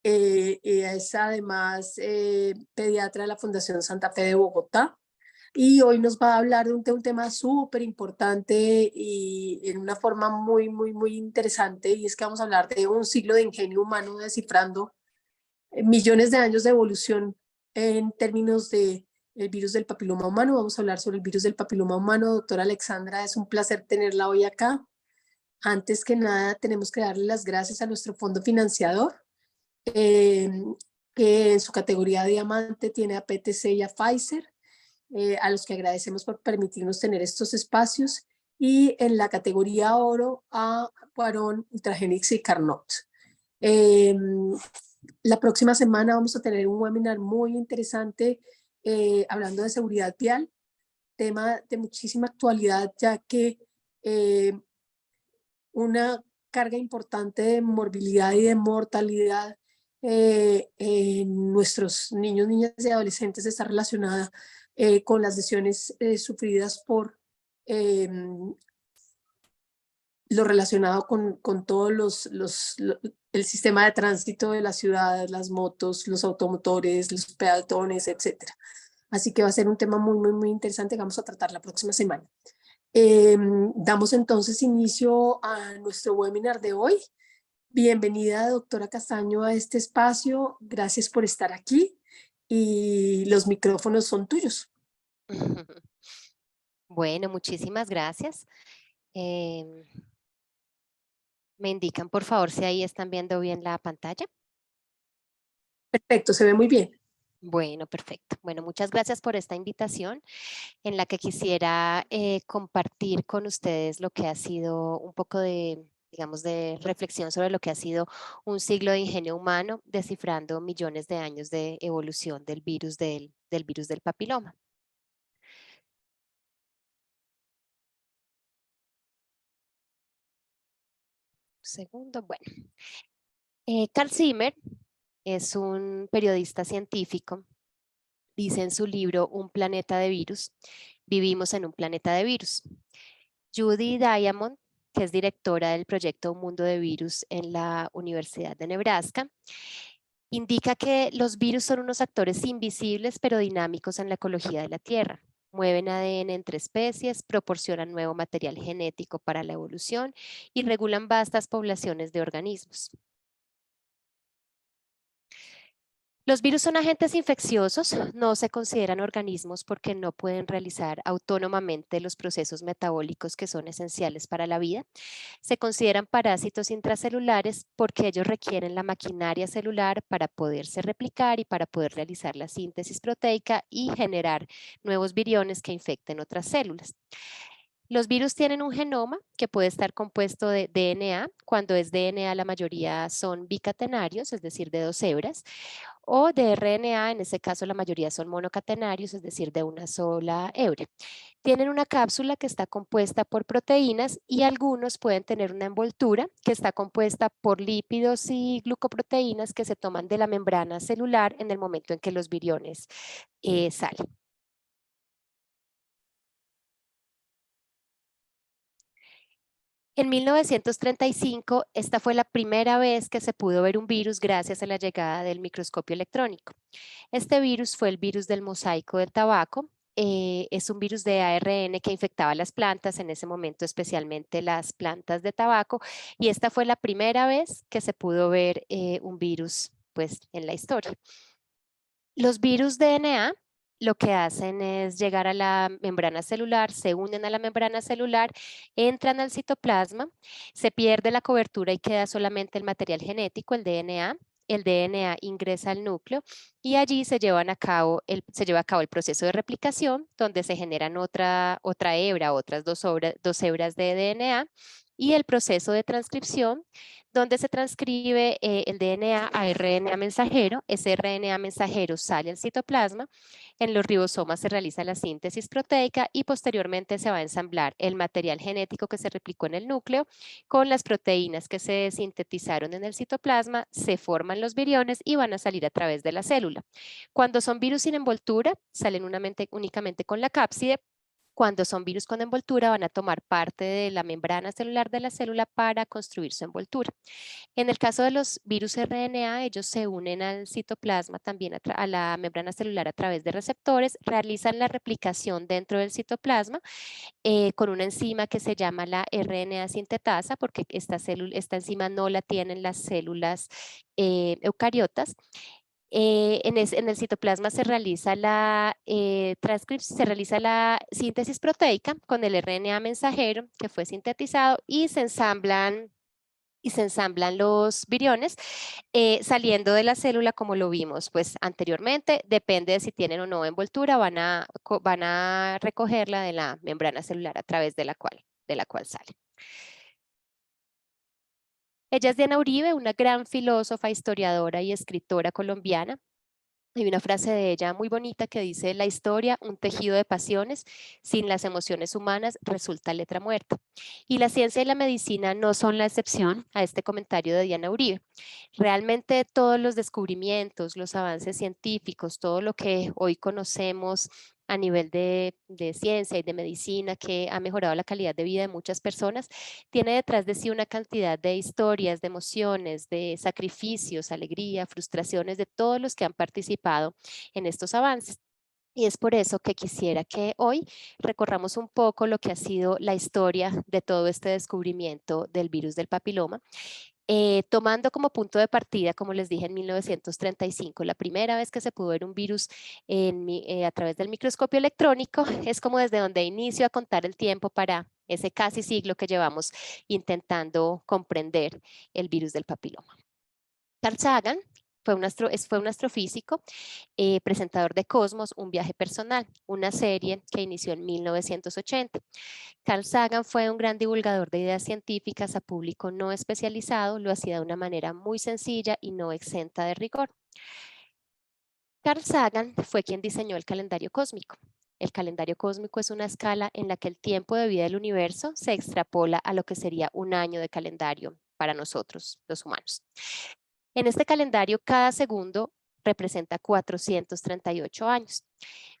Es además pediatra de la Fundación Santa Fe de Bogotá. Y hoy nos va a hablar de un tema súper importante y en una forma muy interesante. Y es que vamos a hablar de un siglo de ingenio humano descifrando millones de años de evolución en términos de el virus del papiloma humano. Vamos a hablar sobre el virus del papiloma humano. Doctora Alexandra, es un placer tenerla hoy acá. Antes que nada, tenemos que darle las gracias a nuestro fondo financiador, eh, que en su categoría diamante tiene a PTC y a Pfizer, a los que agradecemos por permitirnos tener estos espacios, y en la categoría oro a Cuarón, Ultragenix y Carnot. La próxima semana vamos a tener un webinar muy interesante hablando de seguridad vial, tema de muchísima actualidad, ya que una carga importante de morbilidad y de mortalidad en nuestros niños, niñas y adolescentes está relacionada con las lesiones sufridas por lo relacionado con todos el sistema de tránsito de la ciudad, las motos, los automotores, los peatones, etc. Así que va a ser un tema muy interesante que vamos a tratar la próxima semana. Damos entonces inicio a nuestro webinar de hoy. Bienvenida, doctora Castaño, a este espacio. Gracias por estar aquí y los micrófonos son tuyos. Bueno, muchísimas gracias. ¿Me indican, por favor, si ahí están viendo bien la pantalla? Perfecto, se ve muy bien. Bueno, perfecto. Bueno, muchas gracias por esta invitación en la que quisiera compartir con ustedes lo que ha sido un poco de, digamos, de reflexión sobre lo que ha sido un siglo de ingenio humano, descifrando millones de años de evolución del virus del papiloma. Segundo, bueno. Carl Zimmer es un periodista científico. Dice en su libro Un planeta de virus, vivimos en un planeta de virus. Judy Diamond, que es directora del proyecto Un Mundo de Virus en la Universidad de Nebraska, indica que los virus son unos actores invisibles pero dinámicos en la ecología de la Tierra. Mueven ADN entre especies, proporcionan nuevo material genético para la evolución y regulan vastas poblaciones de organismos. Los virus son agentes infecciosos, no se consideran organismos porque no pueden realizar autónomamente los procesos metabólicos que son esenciales para la vida. Se consideran parásitos intracelulares porque ellos requieren la maquinaria celular para poderse replicar y para poder realizar la síntesis proteica y generar nuevos viriones que infecten otras células. Los virus tienen un genoma que puede estar compuesto de DNA. Cuando es DNA, la mayoría son bicatenarios, es decir, de 2 hebras, o de RNA, en ese caso la mayoría son monocatenarios, es decir, de una sola hebra. Tienen una cápsula que está compuesta por proteínas y algunos pueden tener una envoltura que está compuesta por lípidos y glucoproteínas que se toman de la membrana celular en el momento en que los viriones salen. En 1935, esta fue la primera vez que se pudo ver un virus gracias a la llegada del microscopio electrónico. Este virus fue el virus del mosaico del tabaco. Es un virus de ARN que infectaba las plantas, en ese momento especialmente las plantas de tabaco, y esta fue la primera vez que se pudo ver un virus pues, en la historia. Los virus DNA lo que hacen es llegar a la membrana celular, se unen a la membrana celular, entran al citoplasma, se pierde la cobertura y queda solamente el material genético, el DNA. El DNA ingresa al núcleo y allí se lleva a cabo el proceso de replicación, donde se generan otra hebra, otras dos hebras de DNA, y el proceso de transcripción, donde se transcribe el DNA a RNA mensajero. Ese RNA mensajero sale al citoplasma, en los ribosomas se realiza la síntesis proteica y posteriormente se va a ensamblar el material genético que se replicó en el núcleo con las proteínas que se sintetizaron en el citoplasma, se forman los viriones y van a salir a través de la célula. Cuando son virus sin envoltura, salen únicamente con la cápside, Cuando son virus con envoltura, van a tomar parte de la membrana celular de la célula para construir su envoltura. En el caso de los virus RNA, ellos se unen al citoplasma, también a la membrana celular a través de receptores, realizan la replicación dentro del citoplasma con una enzima que se llama la RNA sintetasa, porque esta enzima no la tienen las células eucariotas. En el citoplasma se realiza se realiza la síntesis proteica con el RNA mensajero que fue sintetizado y se ensamblan los viriones saliendo de la célula como lo vimos pues anteriormente, depende de si tienen o no envoltura, van a recogerla de la membrana celular a través de la cual sale. Ella es Diana Uribe, una gran filósofa, historiadora y escritora colombiana. Hay una frase de ella muy bonita que dice: la historia, un tejido de pasiones, sin las emociones humanas resulta letra muerta. Y la ciencia y la medicina no son la excepción a este comentario de Diana Uribe. Realmente todos los descubrimientos, los avances científicos, todo lo que hoy conocemos a nivel de ciencia y de medicina que ha mejorado la calidad de vida de muchas personas, tiene detrás de sí una cantidad de historias, de emociones, de sacrificios, alegría, frustraciones de todos los que han participado en estos avances. Y es por eso que quisiera que hoy recorramos un poco lo que ha sido la historia de todo este descubrimiento del virus del papiloma, tomando como punto de partida, como les dije, en 1935, la primera vez que se pudo ver un virus a través del microscopio electrónico, es como desde donde inicio a contar el tiempo para ese casi siglo que llevamos intentando comprender el virus del papiloma. Carl Sagan fue un astrofísico, presentador de Cosmos, un viaje personal, una serie que inició en 1980. Carl Sagan fue un gran divulgador de ideas científicas a público no especializado, lo hacía de una manera muy sencilla y no exenta de rigor. Carl Sagan fue quien diseñó el calendario cósmico. El calendario cósmico es una escala en la que el tiempo de vida del universo se extrapola a lo que sería un año de calendario para nosotros, los humanos. En este calendario, cada segundo representa 438 años.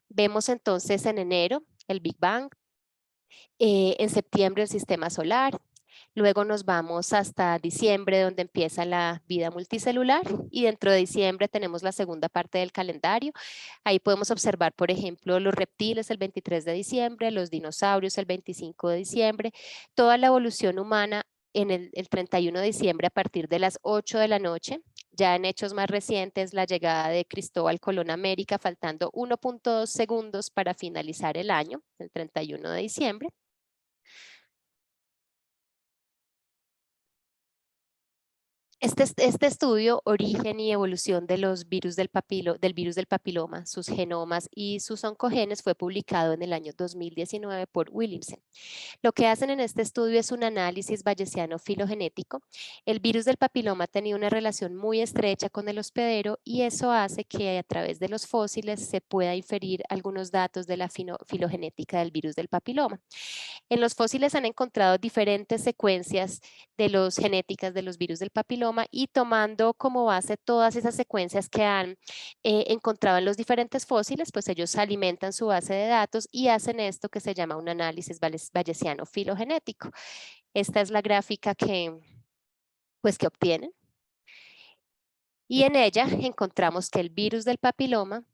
Vemos entonces en enero el Big Bang, en septiembre el sistema solar, luego nos vamos hasta diciembre donde empieza la vida multicelular y dentro de diciembre tenemos la segunda parte del calendario. Ahí podemos observar, por ejemplo, los reptiles el 23 de diciembre, los dinosaurios el 25 de diciembre, toda la evolución humana en el 31 de diciembre a partir de las 8 de la noche. Ya en hechos más recientes, la llegada de Cristóbal Colón a América, faltando 1.2 segundos para finalizar el año, el 31 de diciembre. Este estudio, origen y evolución de los virus del virus del papiloma, sus genomas y sus oncogenes, fue publicado en el año 2019 por Williamson. Lo que hacen en este estudio es un análisis bayesiano filogenético. El virus del papiloma tenía una relación muy estrecha con el hospedero y eso hace que a través de los fósiles se pueda inferir algunos datos de la filogenética del virus del papiloma. En los fósiles han encontrado diferentes secuencias de los genéticas de los virus del papiloma y tomando como base todas esas secuencias que han encontrado en los diferentes fósiles, pues ellos alimentan su base de datos y hacen esto que se llama un análisis bayesiano filogenético. Esta es la gráfica que obtienen. Y en ella encontramos que el virus del papiloma,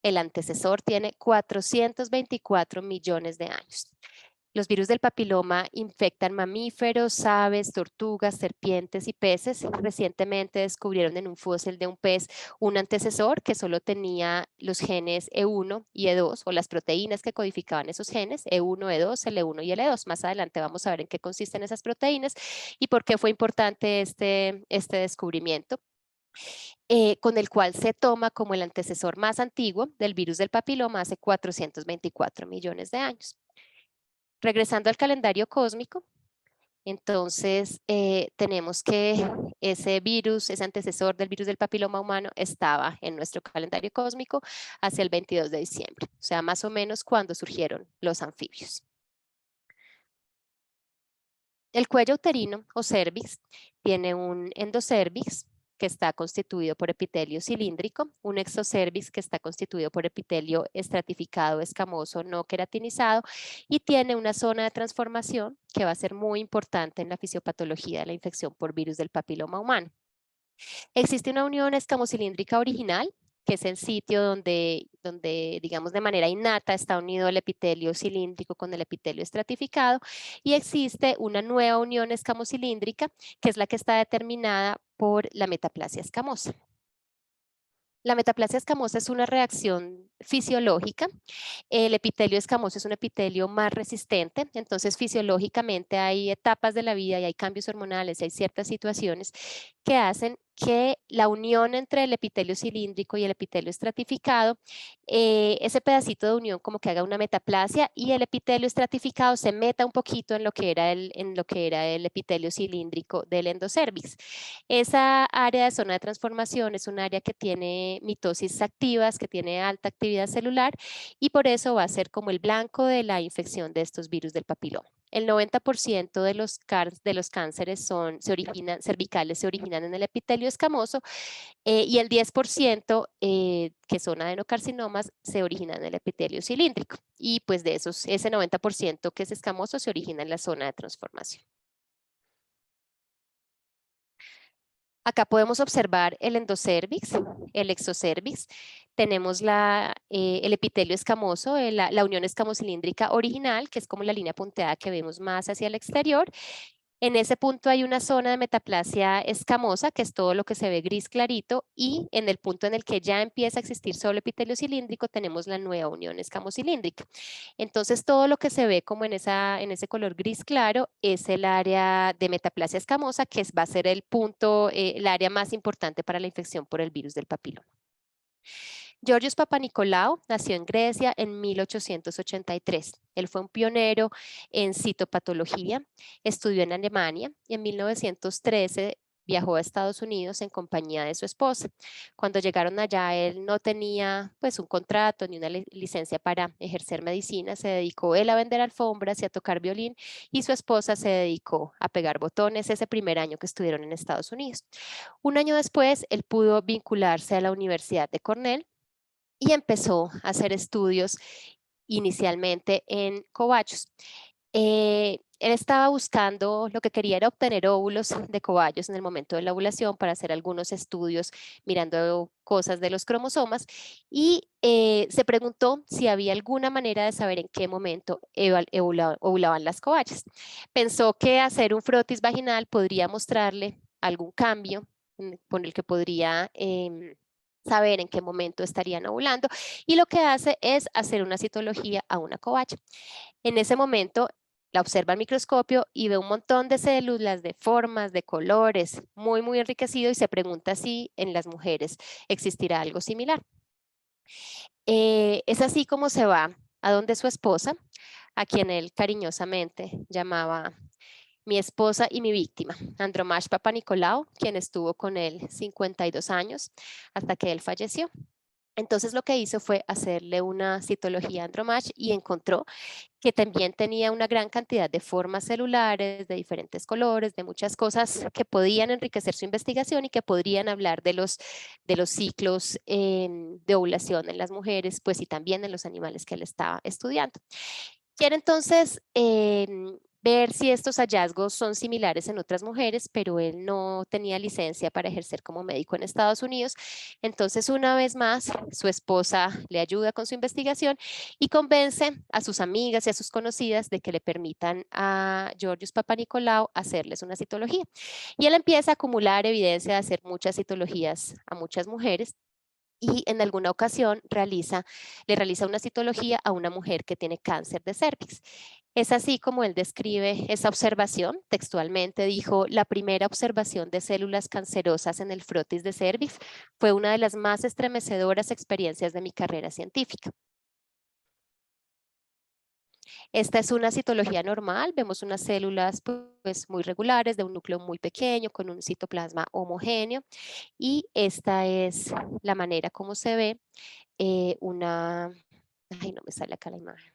el antecesor, tiene 424 millones de años. Los virus del papiloma infectan mamíferos, aves, tortugas, serpientes y peces. Recientemente descubrieron en un fósil de un pez un antecesor que solo tenía los genes E1 y E2 o las proteínas que codificaban esos genes, E1, E2, L1 y L2. Más adelante vamos a ver en qué consisten esas proteínas y por qué fue importante este descubrimiento. Con el cual se toma como el antecesor más antiguo del virus del papiloma hace 424 millones de años. Regresando al calendario cósmico, entonces tenemos que ese virus, ese antecesor del virus del papiloma humano estaba en nuestro calendario cósmico hacia el 22 de diciembre, o sea, más o menos cuando surgieron los anfibios. El cuello uterino o cervix tiene un endocervix que está constituido por epitelio cilíndrico, un exocervix que está constituido por epitelio estratificado, escamoso, no queratinizado, y tiene una zona de transformación que va a ser muy importante en la fisiopatología de la infección por virus del papiloma humano. Existe una unión escamocilíndrica original, que es el sitio donde, digamos, de manera innata está unido el epitelio cilíndrico con el epitelio estratificado, y existe una nueva unión escamocilíndrica, que es la que está determinada por la metaplasia escamosa. La metaplasia escamosa es una reacción fisiológica. El epitelio escamoso es un epitelio más resistente, entonces fisiológicamente hay etapas de la vida y hay cambios hormonales y hay ciertas situaciones que hacen que la unión entre el epitelio cilíndrico y el epitelio estratificado, ese pedacito de unión como que haga una metaplasia y el epitelio estratificado se meta un poquito en lo que era el epitelio cilíndrico del endocervix. Esa área de zona de transformación es un área que tiene mitosis activas, que tiene alta actividad celular, y por eso va a ser como el blanco de la infección de estos virus del papiloma. El 90% de los cánceres cervicales se originan en el epitelio escamoso, y el 10% que son adenocarcinomas se originan en el epitelio cilíndrico. Y pues de esos, ese 90% que es escamoso se origina en la zona de transformación. Acá podemos observar el endocervix, el exocervix. Tenemos el epitelio escamoso, la unión escamocilíndrica original, que es como la línea punteada que vemos más hacia el exterior. En ese punto hay una zona de metaplasia escamosa, que es todo lo que se ve gris clarito, y en el punto en el que ya empieza a existir solo epitelio cilíndrico, tenemos la nueva unión escamocilíndrica. Entonces, todo lo que se ve como en ese color gris claro es el área de metaplasia escamosa, que va a ser el punto, el área más importante para la infección por el virus del papiloma. Georgios Papanikolaou nació en Grecia en 1883. Él fue un pionero en citopatología, estudió en Alemania y en 1913 viajó a Estados Unidos en compañía de su esposa. Cuando llegaron allá, él no tenía pues un contrato ni una licencia para ejercer medicina, se dedicó él a vender alfombras y a tocar violín, y su esposa se dedicó a pegar botones ese primer año que estuvieron en Estados Unidos. Un año después, él pudo vincularse a la Universidad de Cornell y empezó a hacer estudios inicialmente en cobachos. Él estaba buscando, lo que quería era obtener óvulos de cobayos en el momento de la ovulación para hacer algunos estudios mirando cosas de los cromosomas, y se preguntó si había alguna manera de saber en qué momento ovulaban las cobayas. Pensó que hacer un frotis vaginal podría mostrarle algún cambio con el que podría saber en qué momento estarían ovulando, y lo que hace es hacer una citología a una cobaya. En ese momento la observa al microscopio y ve un montón de células de formas, de colores, muy, muy enriquecido, y se pregunta si en las mujeres existirá algo similar. Es así como se va a donde su esposa, a quien él cariñosamente llamaba mi esposa y mi víctima, Andromache Papanikolaou, quien estuvo con él 52 años hasta que él falleció. Entonces lo que hizo fue hacerle una citología a Andromache y encontró que también tenía una gran cantidad de formas celulares, de diferentes colores, de muchas cosas que podían enriquecer su investigación y que podrían hablar de los ciclos de ovulación en las mujeres, pues y también en los animales que él estaba estudiando. Quiere entonces ver si estos hallazgos son similares en otras mujeres, pero él no tenía licencia para ejercer como médico en Estados Unidos. Entonces, una vez más, su esposa le ayuda con su investigación y convence a sus amigas y a sus conocidas de que le permitan a Georgios Papanikolaou hacerles una citología. Y él empieza a acumular evidencia de hacer muchas citologías a muchas mujeres, y en alguna ocasión le realiza una citología a una mujer que tiene cáncer de cervix. Es así como él describe esa observación. Textualmente dijo: la primera observación de células cancerosas en el frotis de cervix fue una de las más estremecedoras experiencias de mi carrera científica. Esta es una citología normal, vemos unas células pues muy regulares de un núcleo muy pequeño con un citoplasma homogéneo, y esta es la manera como se ve ay, no me sale acá la imagen.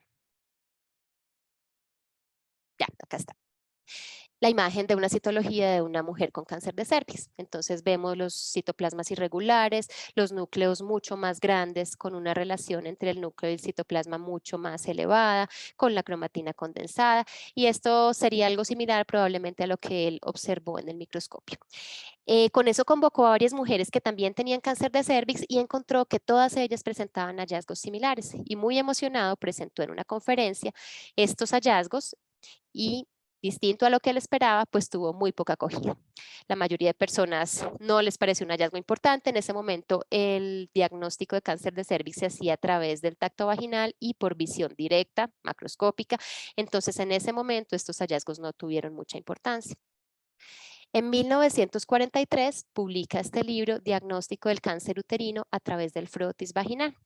Ya, acá está. la imagen de una citología de una mujer con cáncer de cervix. Entonces vemos los citoplasmas irregulares, los núcleos mucho más grandes con una relación entre el núcleo y el citoplasma mucho más elevada, con la cromatina condensada, y esto sería algo similar probablemente a lo que él observó en el microscopio. Con eso convocó a varias mujeres que también tenían cáncer de cervix y encontró que todas ellas presentaban hallazgos similares, y muy emocionado presentó en una conferencia estos hallazgos y, distinto a lo que él esperaba, pues tuvo muy poca acogida. La mayoría de personas no les pareció un hallazgo importante. En ese momento el diagnóstico de cáncer de cervix se hacía a través del tacto vaginal y por visión directa, macroscópica. Entonces en ese momento estos hallazgos no tuvieron mucha importancia. En 1943 publica este libro, Diagnóstico del cáncer uterino a través del frotis vaginal.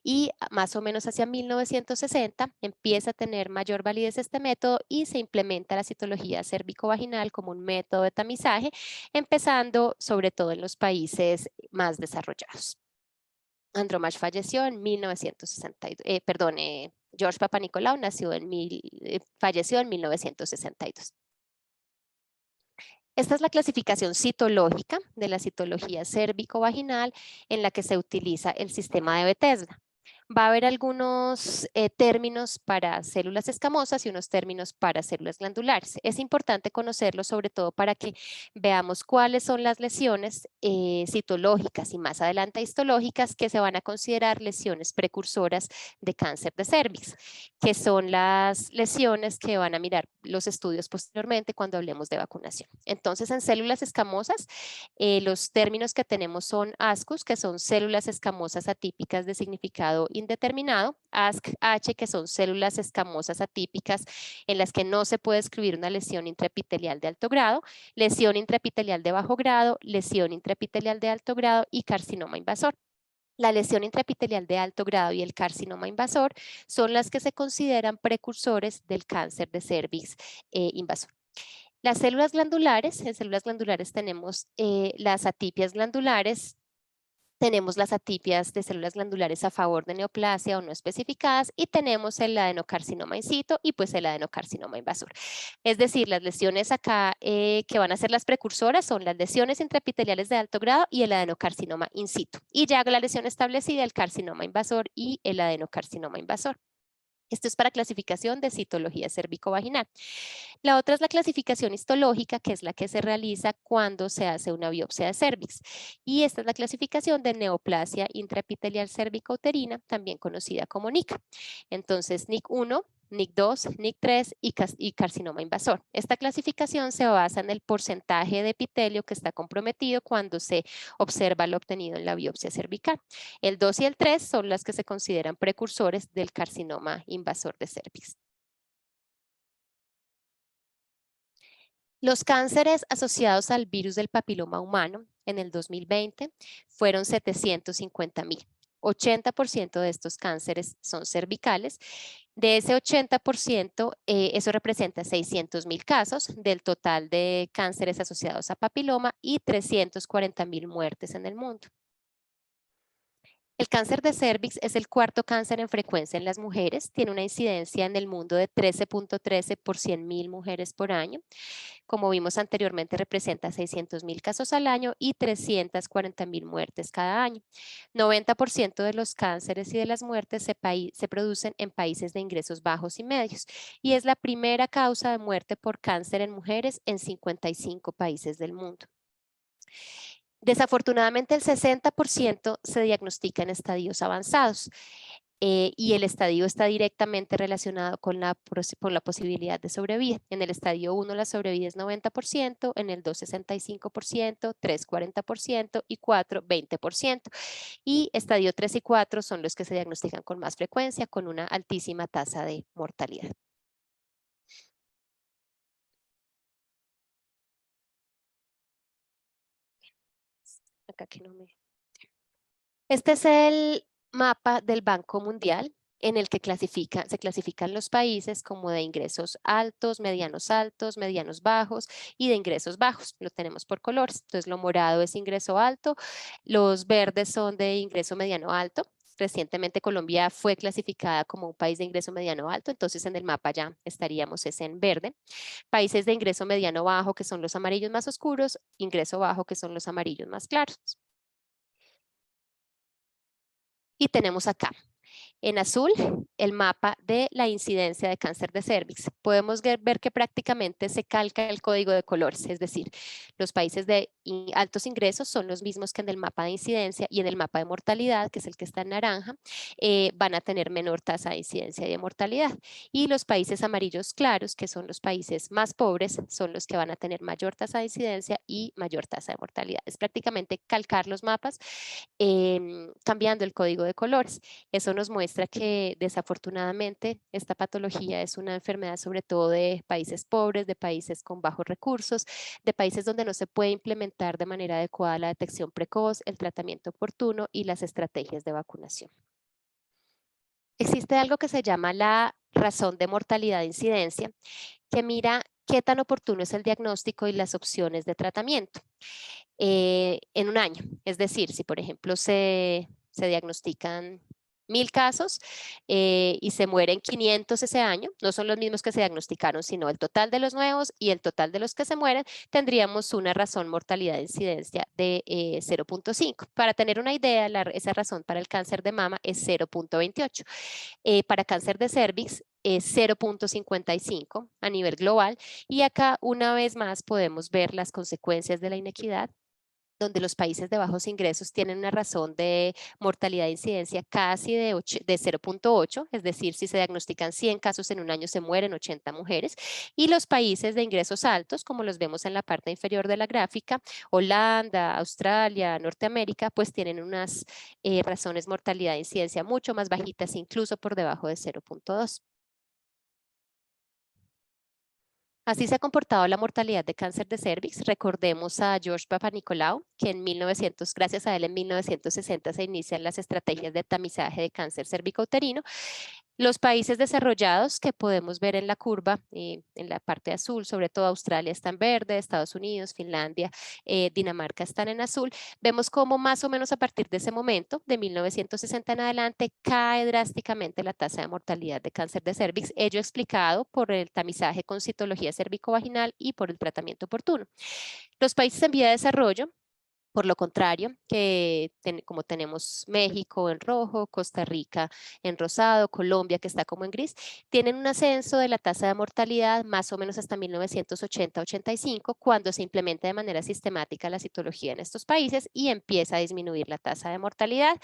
Y más o menos hacia 1960 empieza a tener mayor validez este método y se implementa la citología cérvico-vaginal como un método de tamizaje, empezando sobre todo en los países más desarrollados. Andromache falleció en 1962, George Papanicolaou falleció en 1962. Esta es la clasificación citológica de la citología cérvico-vaginal en la que se utiliza el sistema de Bethesda. Va a haber algunos términos para células escamosas y unos términos para células glandulares. Es importante conocerlos, sobre todo para que veamos cuáles son las lesiones citológicas y más adelante histológicas que se van a considerar lesiones precursoras de cáncer de cervix, que son las lesiones que van a mirar los estudios posteriormente cuando hablemos de vacunación. Entonces, en células escamosas, los términos que tenemos son ASCUS, que son células escamosas atípicas de significado indeterminado, ASC-H, que son células escamosas atípicas en las que no se puede excluir una lesión intraepitelial de alto grado, lesión intraepitelial de bajo grado, lesión intraepitelial de alto grado y carcinoma invasor. La lesión intraepitelial de alto grado y el carcinoma invasor son las que se consideran precursores del cáncer de cervix invasor. Las células glandulares, en células glandulares tenemos las atipias glandulares, tenemos las atipias de células glandulares a favor de neoplasia o no especificadas, y tenemos el adenocarcinoma in situ y pues el adenocarcinoma invasor. Es decir, las lesiones acá que van a ser las precursoras son las lesiones intraepiteliales de alto grado y el adenocarcinoma in situ. Y ya la lesión establecida, el carcinoma invasor y el adenocarcinoma invasor. Esto es para clasificación de citología cérvico-vaginal. La otra es la clasificación histológica, que es la que se realiza cuando se hace una biopsia de cervix. Y esta es la clasificación de neoplasia intraepitelial cérvico-uterina, también conocida como NIC. Entonces, NIC1, NIC2, NIC3 y carcinoma invasor. Esta clasificación se basa en el porcentaje de epitelio que está comprometido cuando se observa lo obtenido en la biopsia cervical. El 2 y el 3 son las que se consideran precursores del carcinoma invasor de cervix. Los cánceres asociados al virus del papiloma humano en el 2020 fueron 750,000. 80% de estos cánceres son cervicales. De ese 80%, eso representa 600,000 casos del total de cánceres asociados a papiloma y 340,000 muertes en el mundo. El cáncer de cervix es el cuarto cáncer en frecuencia en las mujeres. Tiene una incidencia en el mundo de 13.13 por 100,000 mujeres por año. Como vimos anteriormente, representa 600,000 casos al año y 340,000 muertes cada año. 90% de los cánceres y de las muertes se producen en países de ingresos bajos y medios, y es la primera causa de muerte por cáncer en mujeres en 55 países del mundo. Desafortunadamente, el 60% se diagnostica en estadios avanzados y el estadio está directamente relacionado con la posibilidad de sobrevida. En el estadio 1 la sobrevida es 90%, en el 2 65%, 3 40% y 4 20%. Y estadio 3 y 4 son los que se diagnostican con más frecuencia, con una altísima tasa de mortalidad. Acá que no me... Este es el mapa del Banco Mundial en el que se clasifican los países como de ingresos altos, medianos bajos y de ingresos bajos. Lo tenemos por colores. Entonces, lo morado es ingreso alto, los verdes son de ingreso mediano alto Recientemente Colombia fue clasificada como un país de ingreso mediano alto, entonces en el mapa ya estaríamos en verde. Países de ingreso mediano bajo, que son los amarillos más oscuros, ingreso bajo, que son los amarillos más claros. Y tenemos acá en azul, el mapa de la incidencia de cáncer de cérvix. Podemos ver que prácticamente se calca el código de colores, es decir, los países de altos ingresos son los mismos que en el mapa de incidencia y en el mapa de mortalidad, que es el que está en naranja, van a tener menor tasa de incidencia y de mortalidad. Y los países amarillos claros, que son los países más pobres, son los que van a tener mayor tasa de incidencia y mayor tasa de mortalidad. Es prácticamente calcar los mapas cambiando el código de colores. Eso nos muestra que desafortunadamente esta patología es una enfermedad sobre todo de países pobres, de países con bajos recursos, de países donde no se puede implementar de manera adecuada la detección precoz, el tratamiento oportuno y las estrategias de vacunación. Existe algo que se llama la razón de mortalidad de incidencia, que mira qué tan oportuno es el diagnóstico y las opciones de tratamiento en un año. Es decir, si por ejemplo se diagnostican 1000 casos y se mueren 500 ese año, no son los mismos que se diagnosticaron, sino el total de los nuevos y el total de los que se mueren, tendríamos una razón mortalidad de incidencia de 0.5. Para tener una idea, esa razón para el cáncer de mama es 0.28. Para cáncer de cérvix es 0.55 a nivel global y acá una vez más podemos ver las consecuencias de la inequidad, donde los países de bajos ingresos tienen una razón de mortalidad de incidencia casi de 0.8, es decir, si se diagnostican 100 casos en un año se mueren 80 mujeres, y los países de ingresos altos, como los vemos en la parte inferior de la gráfica, Holanda, Australia, Norteamérica, pues tienen unas razones mortalidad de incidencia mucho más bajitas, incluso por debajo de 0.2. Así se ha comportado la mortalidad de cáncer de cérvix. Recordemos a George Papanicolaou, que gracias a él en 1960 se inician las estrategias de tamizaje de cáncer cervicouterino. Los países desarrollados que podemos ver en la curva, en la parte azul, sobre todo Australia está en verde, Estados Unidos, Finlandia, Dinamarca están en azul. Vemos cómo más o menos a partir de ese momento, de 1960 en adelante, cae drásticamente la tasa de mortalidad de cáncer de cérvix, ello explicado por el tamizaje con citología cervicovaginal y por el tratamiento oportuno. Los países en vía de desarrollo, por lo contrario, como tenemos México en rojo, Costa Rica en rosado, Colombia que está como en gris, tienen un ascenso de la tasa de mortalidad más o menos hasta 1980-85, cuando se implementa de manera sistemática la citología en estos países y empieza a disminuir la tasa de mortalidad,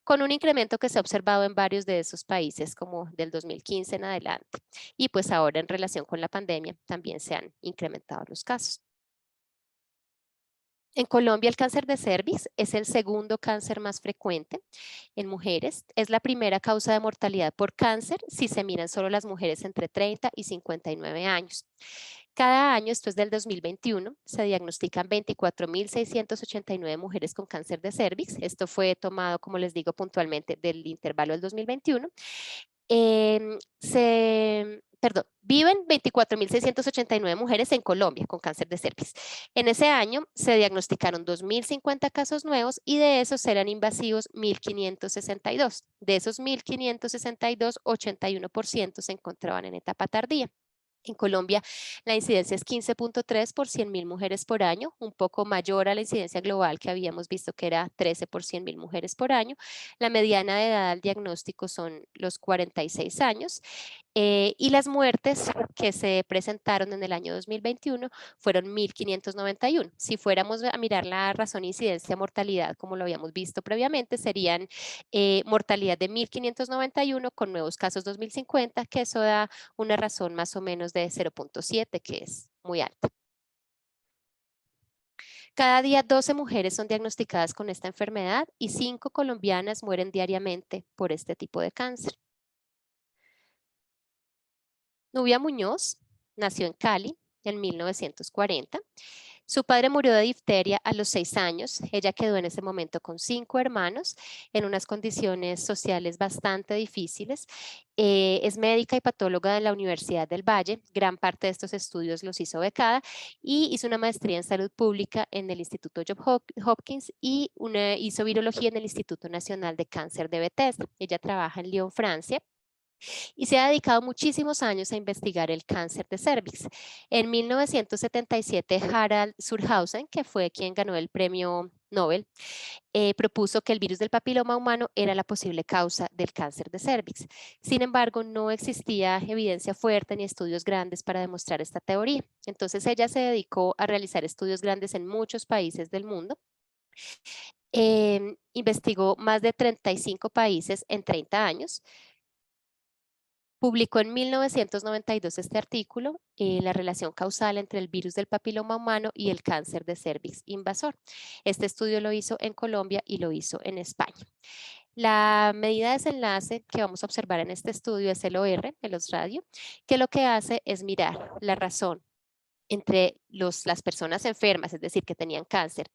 con un incremento que se ha observado en varios de esos países como del 2015 en adelante. Y pues ahora en relación con la pandemia también se han incrementado los casos. En Colombia el cáncer de cérvix es el segundo cáncer más frecuente en mujeres. Es la primera causa de mortalidad por cáncer si se miran solo las mujeres entre 30 y 59 años. Cada año, esto es del 2021, se diagnostican 24.689 mujeres con cáncer de cérvix. Esto fue tomado, como les digo, puntualmente del intervalo del 2021. Viven 24.689 mujeres en Colombia con cáncer de cérvix. En ese año se diagnosticaron 2.050 casos nuevos y de esos eran invasivos 1.562. De esos 1.562, 81% se encontraban en etapa tardía. En Colombia, la incidencia es 15.3 por 100.000 mujeres por año, un poco mayor a la incidencia global que habíamos visto que era 13 por 100.000 mujeres por año. La mediana de edad al diagnóstico son los 46 años. Y las muertes que se presentaron en el año 2021 fueron 1.591. Si fuéramos a mirar la razón incidencia mortalidad, como lo habíamos visto previamente, serían mortalidad de 1.591 con nuevos casos 2050, que eso da una razón más o menos de 0.7, que es muy alta. Cada día 12 mujeres son diagnosticadas con esta enfermedad y 5 colombianas mueren diariamente por este tipo de cáncer. Nubia Muñoz nació en Cali en 1940. Su padre murió de difteria a los 6 años. Ella quedó en ese momento con 5 hermanos en unas condiciones sociales bastante difíciles. Es médica y patóloga de la Universidad del Valle. Gran parte de estos estudios los hizo becada y hizo una maestría en salud pública en el Instituto Johns Hopkins y hizo virología en el Instituto Nacional de Cáncer de Bethesda. Ella trabaja en Lyon, Francia, y se ha dedicado muchísimos años a investigar el cáncer de cervix. En 1977, Harald Surhausen, que fue quien ganó el premio Nobel, propuso que el virus del papiloma humano era la posible causa del cáncer de cervix. Sin embargo, no existía evidencia fuerte ni estudios grandes para demostrar esta teoría. Entonces ella se dedicó a realizar estudios grandes en muchos países del mundo. Investigó más de 35 países en 30 años. Publicó en 1992 este artículo, la relación causal entre el virus del papiloma humano y el cáncer de cervix invasor. Este estudio lo hizo en Colombia y lo hizo en España. La medida de desenlace que vamos a observar en este estudio es el OR, el odds ratio, que lo que hace es mirar la razón entre las personas enfermas, es decir, que tenían cáncer,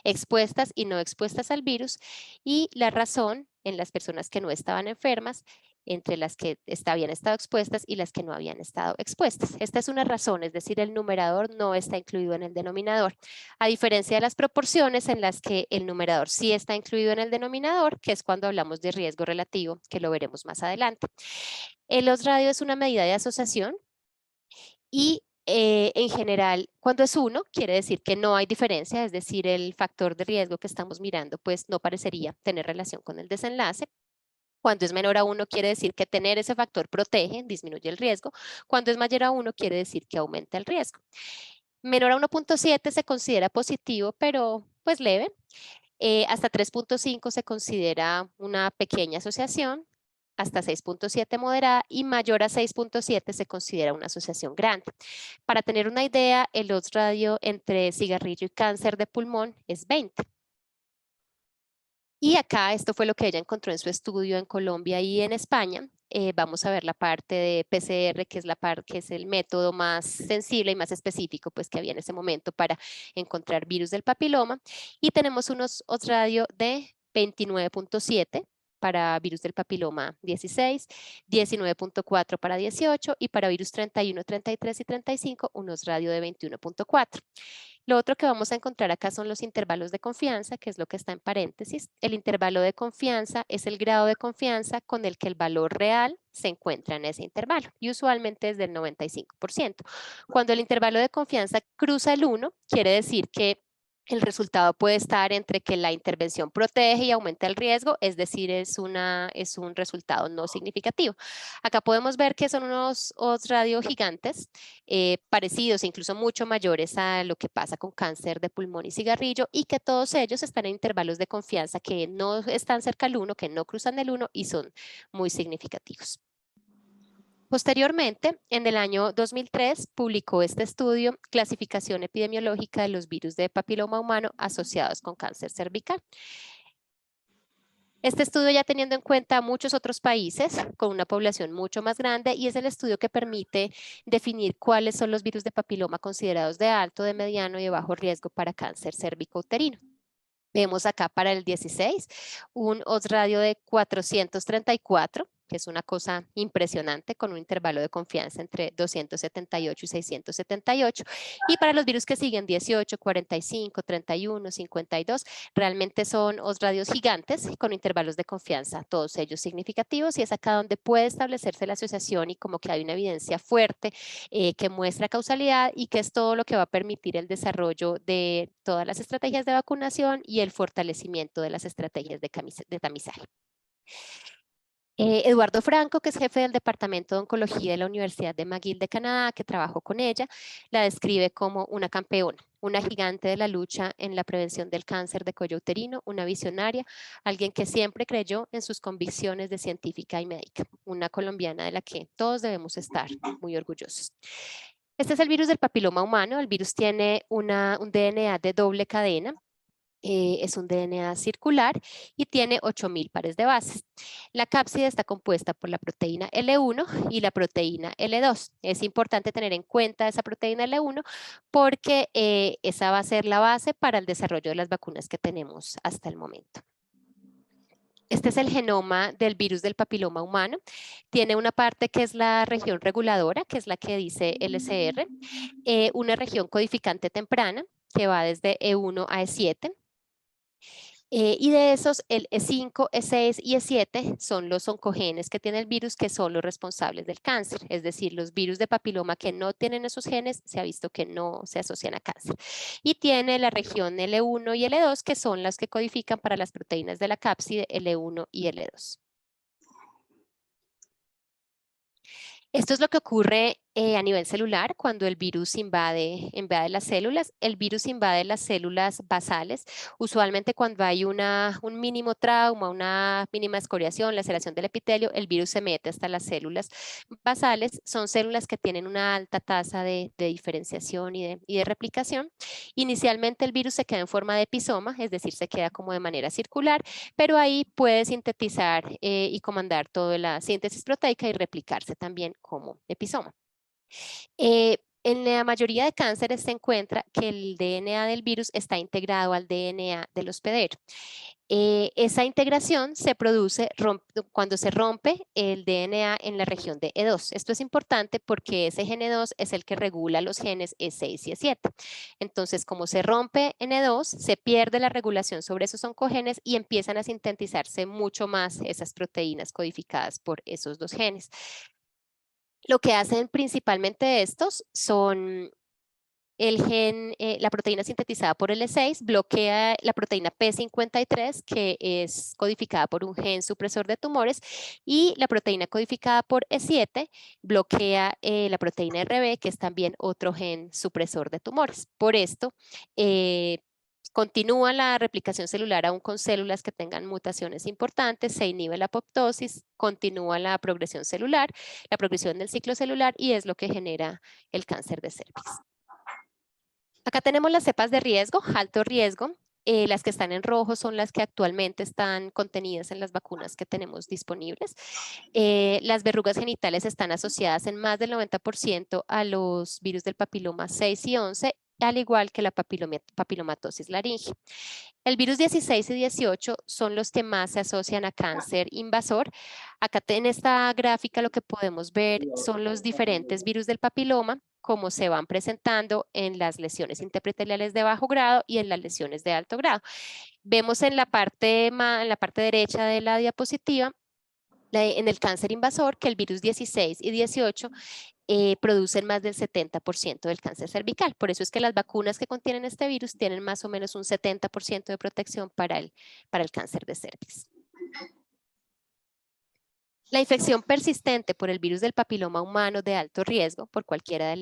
expuestas y no expuestas al virus, y la razón en las personas que no estaban enfermas, entre las que habían estado expuestas y las que no habían estado expuestas. Esta es una razón, es decir, el numerador no está incluido en el denominador, a diferencia de las proporciones en las que el numerador sí está incluido en el denominador, que es cuando hablamos de riesgo relativo, que lo veremos más adelante. El odds ratio es una medida de asociación y en general, cuando es 1, quiere decir que no hay diferencia, es decir, el factor de riesgo que estamos mirando pues no parecería tener relación con el desenlace. Cuando es menor a 1 quiere decir que tener ese factor protege, disminuye el riesgo. Cuando es mayor a 1 quiere decir que aumenta el riesgo. Menor a 1.7 se considera positivo, pero pues leve. Hasta 3.5 se considera una pequeña asociación, hasta 6.7 moderada y mayor a 6.7 se considera una asociación grande. Para tener una idea, el odds ratio entre cigarrillo y cáncer de pulmón es 20. Y acá esto fue lo que ella encontró en su estudio en Colombia y en España. Vamos a ver la parte de PCR, que es el método más sensible y más específico pues, que había en ese momento para encontrar virus del papiloma. Y tenemos unos odds ratio de 29.7 para virus del papiloma 16, 19.4 para 18 y para virus 31, 33 y 35 unos radio de 21.4. Lo otro que vamos a encontrar acá son los intervalos de confianza, que es lo que está en paréntesis. El intervalo de confianza es el grado de confianza con el que el valor real se encuentra en ese intervalo y usualmente es del 95%. Cuando el intervalo de confianza cruza el 1, quiere decir que el resultado puede estar entre que la intervención protege y aumenta el riesgo, es decir, es un resultado no significativo. Acá podemos ver que son unos odds radio gigantes, parecidos, incluso mucho mayores a lo que pasa con cáncer de pulmón y cigarrillo, y que todos ellos están en intervalos de confianza que no están cerca al 1, que no cruzan el 1 y son muy significativos. Posteriormente, en el año 2003, publicó este estudio, Clasificación epidemiológica de los virus de papiloma humano asociados con cáncer cervical. Este estudio ya teniendo en cuenta muchos otros países con una población mucho más grande y es el estudio que permite definir cuáles son los virus de papiloma considerados de alto, de mediano y de bajo riesgo para cáncer cérvico-uterino. Vemos acá para el 16 un odds ratio de 434, que es una cosa impresionante con un intervalo de confianza entre 278 y 678. Y para los virus que siguen 18, 45, 31, 52, realmente son odds radios gigantes con intervalos de confianza, todos ellos significativos y es acá donde puede establecerse la asociación y como que hay una evidencia fuerte que muestra causalidad y que es todo lo que va a permitir el desarrollo de todas las estrategias de vacunación y el fortalecimiento de las estrategias de tamizaje. Eduardo Franco, que es jefe del Departamento de Oncología de la Universidad de McGill de Canadá, que trabajó con ella, la describe como una campeona, una gigante de la lucha en la prevención del cáncer de cuello uterino, una visionaria, alguien que siempre creyó en sus convicciones de científica y médica, una colombiana de la que todos debemos estar muy orgullosos. Este es el virus del papiloma humano. El virus tiene un DNA de doble cadena. Es un DNA circular y tiene 8000 pares de bases. La cápside está compuesta por la proteína L1 y la proteína L2. Es importante tener en cuenta esa proteína L1 porque esa va a ser la base para el desarrollo de las vacunas que tenemos hasta el momento. Este es el genoma del virus del papiloma humano. Tiene una parte que es la región reguladora, que es la que dice LCR, una región codificante temprana, que va desde E1 a E7. Y de esos, el E5, E6 y E7 son los oncogenes que tiene el virus que son los responsables del cáncer. Es decir, los virus de papiloma que no tienen esos genes se ha visto que no se asocian a cáncer. Y tiene la región L1 y L2 que son las que codifican para las proteínas de la cápside L1 y L2. Esto es lo que ocurre a nivel celular cuando el virus invade las células. El virus invade las células basales. Usualmente cuando hay un mínimo trauma, una mínima escoriación, laceración del epitelio, el virus se mete hasta las células basales. Son células que tienen una alta tasa de diferenciación y de replicación. Inicialmente el virus se queda en forma de episoma, es decir, se queda como de manera circular, pero ahí puede sintetizar y comandar toda la síntesis proteica y replicarse también como episoma. En la mayoría de cánceres se encuentra que el DNA del virus está integrado al DNA del hospedero. Esa integración se produce cuando se rompe el DNA en la región de E2. Esto es importante porque ese gen E2 es el que regula los genes E6 y E7. Entonces, como se rompe en E2, se pierde la regulación sobre esos oncogenes y empiezan a sintetizarse mucho más esas proteínas codificadas por esos dos genes. Lo que hacen principalmente estos son el gen, la proteína sintetizada por L6 bloquea la proteína P53, que es codificada por un gen supresor de tumores, y la proteína codificada por E7 bloquea la proteína RB, que es también otro gen supresor de tumores. Por esto, continúa la replicación celular aún con células que tengan mutaciones importantes, se inhibe la apoptosis, continúa la progresión celular, la progresión del ciclo celular y es lo que genera el cáncer de cervix. Acá tenemos las cepas de riesgo, alto riesgo. Las que están en rojo son las que actualmente están contenidas en las vacunas que tenemos disponibles. Las verrugas genitales están asociadas en más del 90% a los virus del papiloma 6 y 11, al igual que la papilomatosis laringe. El virus 16 y 18 son los que más se asocian a cáncer invasor. Acá en esta gráfica lo que podemos ver son los diferentes virus del papiloma, cómo se van presentando en las lesiones intraepiteliales de bajo grado y en las lesiones de alto grado. Vemos en la parte derecha de la diapositiva, en el cáncer invasor, que el virus 16 y 18 producen más del 70% del cáncer cervical. Por eso es que las vacunas que contienen este virus tienen más o menos un 70% de protección para el cáncer de cervix. La infección persistente por el virus del papiloma humano de alto riesgo, por cualquiera de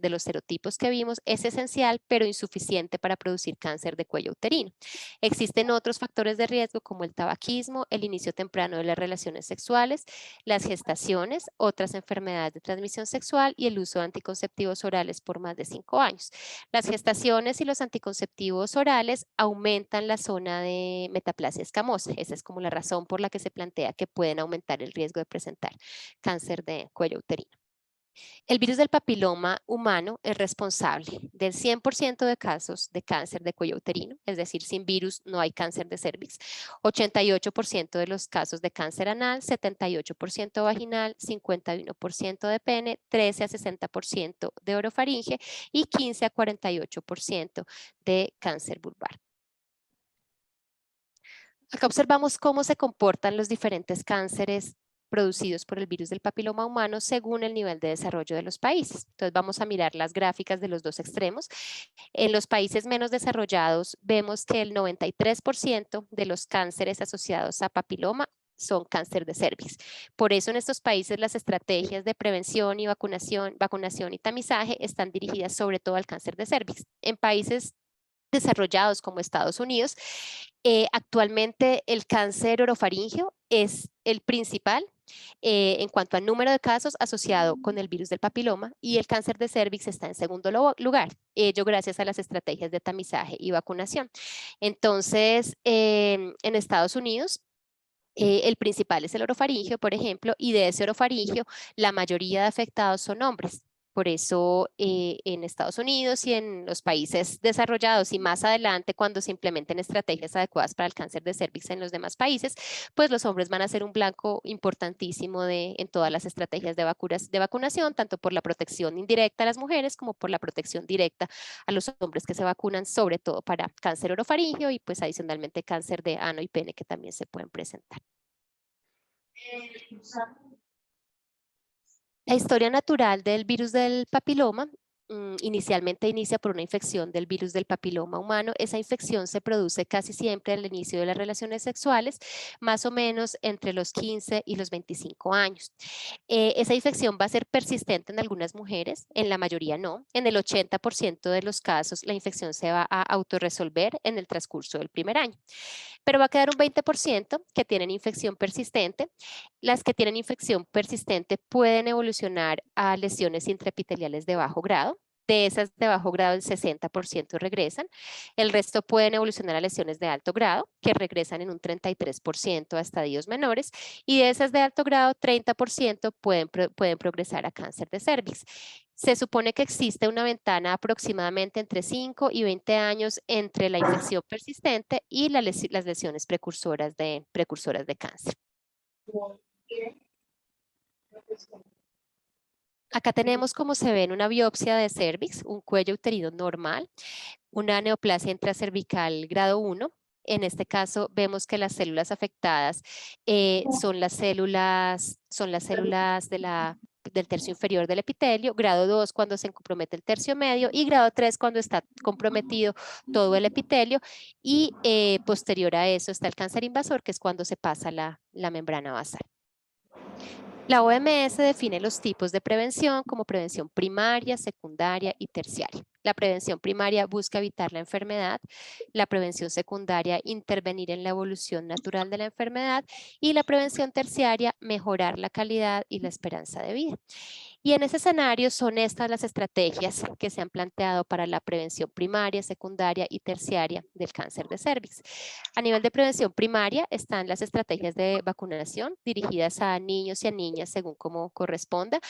los serotipos que vimos, es esencial pero insuficiente para producir cáncer de cuello uterino. Existen otros factores de riesgo como el tabaquismo, el inicio temprano de las relaciones sexuales, las gestaciones, otras enfermedades de transmisión sexual y el uso de anticonceptivos orales por más de 5 años. Las gestaciones y los anticonceptivos orales aumentan la zona de metaplasia escamosa. Esa es como la razón por la que se plantea que pueden aumentar el riesgo de presentar cáncer de cuello uterino. El virus del papiloma humano es responsable del 100% de casos de cáncer de cuello uterino, es decir, sin virus no hay cáncer de cervix, 88% de los casos de cáncer anal, 78% vaginal, 51% de pene, 13 a 60% de orofaringe y 15 a 48% de cáncer vulvar. Acá observamos cómo se comportan los diferentes cánceres producidos por el virus del papiloma humano según el nivel de desarrollo de los países. Entonces vamos a mirar las gráficas de los dos extremos. En los países menos desarrollados vemos que el 93% de los cánceres asociados a papiloma son cáncer de cervix. Por eso en estos países las estrategias de prevención y vacunación y tamizaje están dirigidas sobre todo al cáncer de cervix. En países desarrollados como Estados Unidos, actualmente el cáncer orofaríngeo es el principal en cuanto al número de casos asociado con el virus del papiloma, y el cáncer de cervix está en segundo lugar, ello gracias a las estrategias de tamizaje y vacunación. Entonces, en Estados Unidos, el principal es el orofaringio, por ejemplo, y de ese orofaringio la mayoría de afectados son hombres. Por eso en Estados Unidos y en los países desarrollados y más adelante cuando se implementen estrategias adecuadas para el cáncer de cervix en los demás países, pues los hombres van a ser un blanco importantísimo en todas las estrategias de vacunación, tanto por la protección indirecta a las mujeres como por la protección directa a los hombres que se vacunan, sobre todo para cáncer orofaringio y pues adicionalmente cáncer de ano y pene que también se pueden presentar. La historia natural del virus del papiloma inicialmente inicia por una infección del virus del papiloma humano. Esa infección se produce casi siempre al inicio de las relaciones sexuales, más o menos entre los 15 y los 25 años. Esa infección va a ser persistente en algunas mujeres, en la mayoría no. En el 80% de los casos, la infección se va a autorresolver en el transcurso del primer año. Pero va a quedar un 20% que tienen infección persistente. Las que tienen infección persistente pueden evolucionar a lesiones intraepiteliales de bajo grado. De esas de bajo grado, el 60% regresan. El resto pueden evolucionar a lesiones de alto grado, que regresan en un 33% a estadios menores. Y de esas de alto grado, 30% pueden progresar a cáncer de cervix. Se supone que existe una ventana aproximadamente entre 5 y 20 años entre la infección persistente y las lesiones precursoras de cáncer. Acá tenemos como se ve en una biopsia de cervix, un cuello uterino normal, una neoplasia intracervical grado 1. En este caso vemos que las células afectadas son las células del tercio inferior del epitelio, grado 2 cuando se compromete el tercio medio y grado 3 cuando está comprometido todo el epitelio, y posterior a eso está el cáncer invasor, que es cuando se pasa la membrana basal. La OMS define los tipos de prevención como prevención primaria, secundaria y terciaria. La prevención primaria busca evitar la enfermedad, la prevención secundaria intervenir en la evolución natural de la enfermedad y la prevención terciaria mejorar la calidad y la esperanza de vida. Y en ese escenario son estas las estrategias que se han planteado para la prevención primaria, secundaria y terciaria del cáncer de cervix. A nivel de prevención primaria están las estrategias de vacunación dirigidas a niños y a niñas según como corresponda,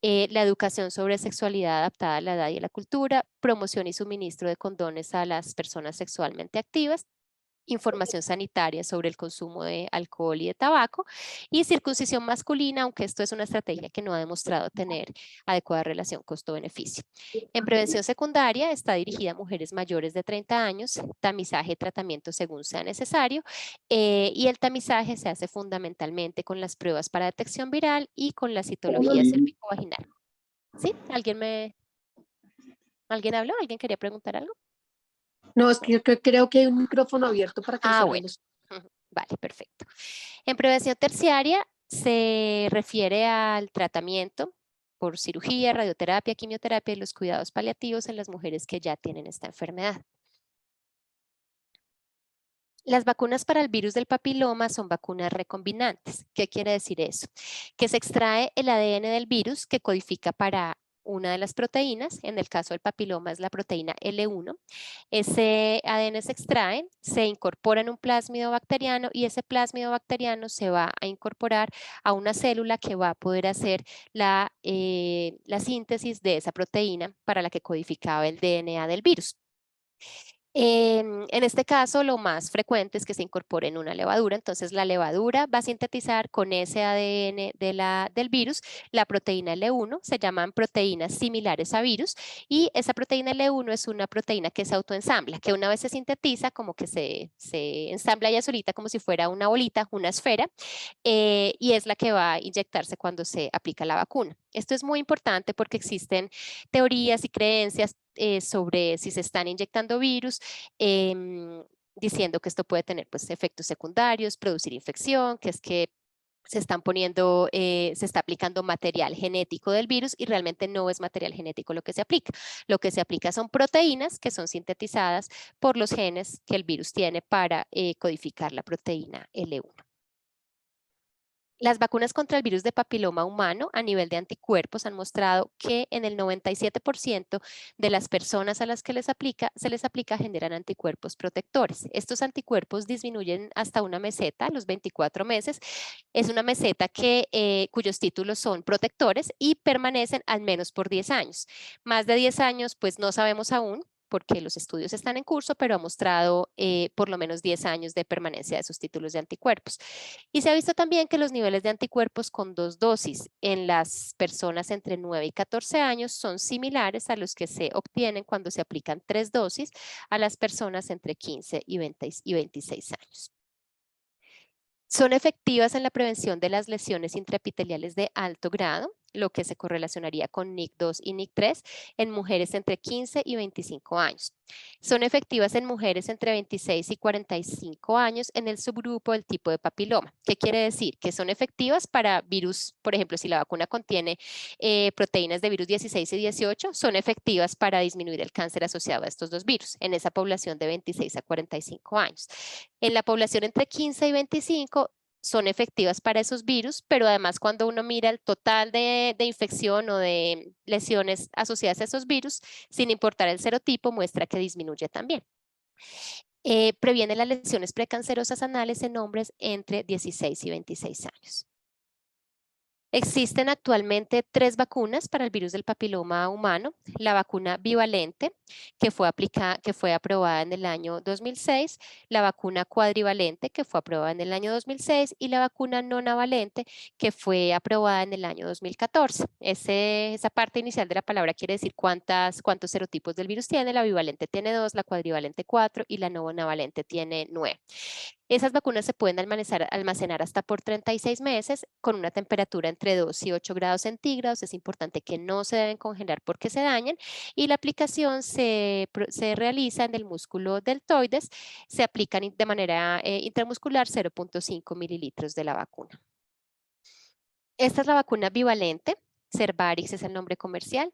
la educación sobre sexualidad adaptada a la edad y a la cultura, promoción y suministro de condones a las personas sexualmente activas, información sanitaria sobre el consumo de alcohol y de tabaco, y circuncisión masculina, aunque esto es una estrategia que no ha demostrado tener adecuada relación costo-beneficio. En prevención secundaria está dirigida a mujeres mayores de 30 años, tamizaje y tratamiento según sea necesario, y el tamizaje se hace fundamentalmente con las pruebas para detección viral y con la citología cervicovaginal. ¿Sí? ¿Alguien habló? ¿Alguien quería preguntar algo? No, es que yo creo que hay un micrófono abierto para que Bueno. Vale, perfecto. En prevención terciaria se refiere al tratamiento por cirugía, radioterapia, quimioterapia y los cuidados paliativos en las mujeres que ya tienen esta enfermedad. Las vacunas para el virus del papiloma son vacunas recombinantes. ¿Qué quiere decir eso? Que se extrae el ADN del virus que codifica para una de las proteínas, en el caso del papiloma es la proteína L1. Ese ADN se extrae, se incorpora en un plásmido bacteriano y ese plásmido bacteriano se va a incorporar a una célula que va a poder hacer la síntesis de esa proteína para la que codificaba el DNA del virus. En este caso, lo más frecuente es que se incorpore en una levadura. Entonces, la levadura va a sintetizar con ese ADN del virus la proteína L1. Se llaman proteínas similares a virus. Y esa proteína L1 es una proteína que se autoensambla, que una vez se sintetiza, como que se ensambla ella solita como si fuera una bolita, una esfera, y es la que va a inyectarse cuando se aplica la vacuna. Esto es muy importante porque existen teorías y creencias sobre si se están inyectando virus, diciendo que esto puede tener pues, efectos secundarios, producir infección, que es que se está aplicando material genético del virus y realmente no es material genético lo que se aplica. Lo que se aplica son proteínas que son sintetizadas por los genes que el virus tiene para codificar la proteína L1. Las vacunas contra el virus de papiloma humano a nivel de anticuerpos han mostrado que en el 97% de las personas a las que se les aplica generan anticuerpos protectores. Estos anticuerpos disminuyen hasta una meseta a los 24 meses. Es una meseta cuyos títulos son protectores y permanecen al menos por 10 años. Más de 10 años, pues no sabemos aún, porque los estudios están en curso, pero ha mostrado por lo menos 10 años de permanencia de sus títulos de anticuerpos. Y se ha visto también que los niveles de anticuerpos con 2 dosis en las personas entre 9 y 14 años son similares a los que se obtienen cuando se aplican 3 dosis a las personas entre 15 y 26 años. Son efectivas en la prevención de las lesiones intraepiteliales de alto grado, lo que se correlacionaría con NIC2 y NIC3 en mujeres entre 15 y 25 años. Son efectivas en mujeres entre 26 y 45 años en el subgrupo del tipo de papiloma. ¿Qué quiere decir? Que son efectivas para virus, por ejemplo, si la vacuna contiene proteínas de virus 16 y 18, son efectivas para disminuir el cáncer asociado a estos dos virus en esa población de 26 a 45 años. En la población entre 15 y 25 son efectivas para esos virus, pero además cuando uno mira el total de infección o de lesiones asociadas a esos virus, sin importar el serotipo, muestra que disminuye también. Previene las lesiones precancerosas anales en hombres entre 16 y 26 años. Existen actualmente 3 vacunas para el virus del papiloma humano. La vacuna bivalente, que fue aprobada en el año 2006, la vacuna cuadrivalente, que fue aprobada en el año 2006, y la vacuna nonavalente, que fue aprobada en el año 2014. Esa parte inicial de la palabra quiere decir cuántos serotipos del virus tiene. La bivalente tiene 2, la cuadrivalente 4 y la nonavalente tiene 9. Esas vacunas se pueden almacenar hasta por 36 meses con una temperatura entre 2 y 8 grados centígrados. Es importante que no se deben congelar porque se dañan y la aplicación se realiza en el músculo deltoides. Se aplican de manera intramuscular 0.5 mililitros de la vacuna. Esta es la vacuna bivalente. Cervarix es el nombre comercial,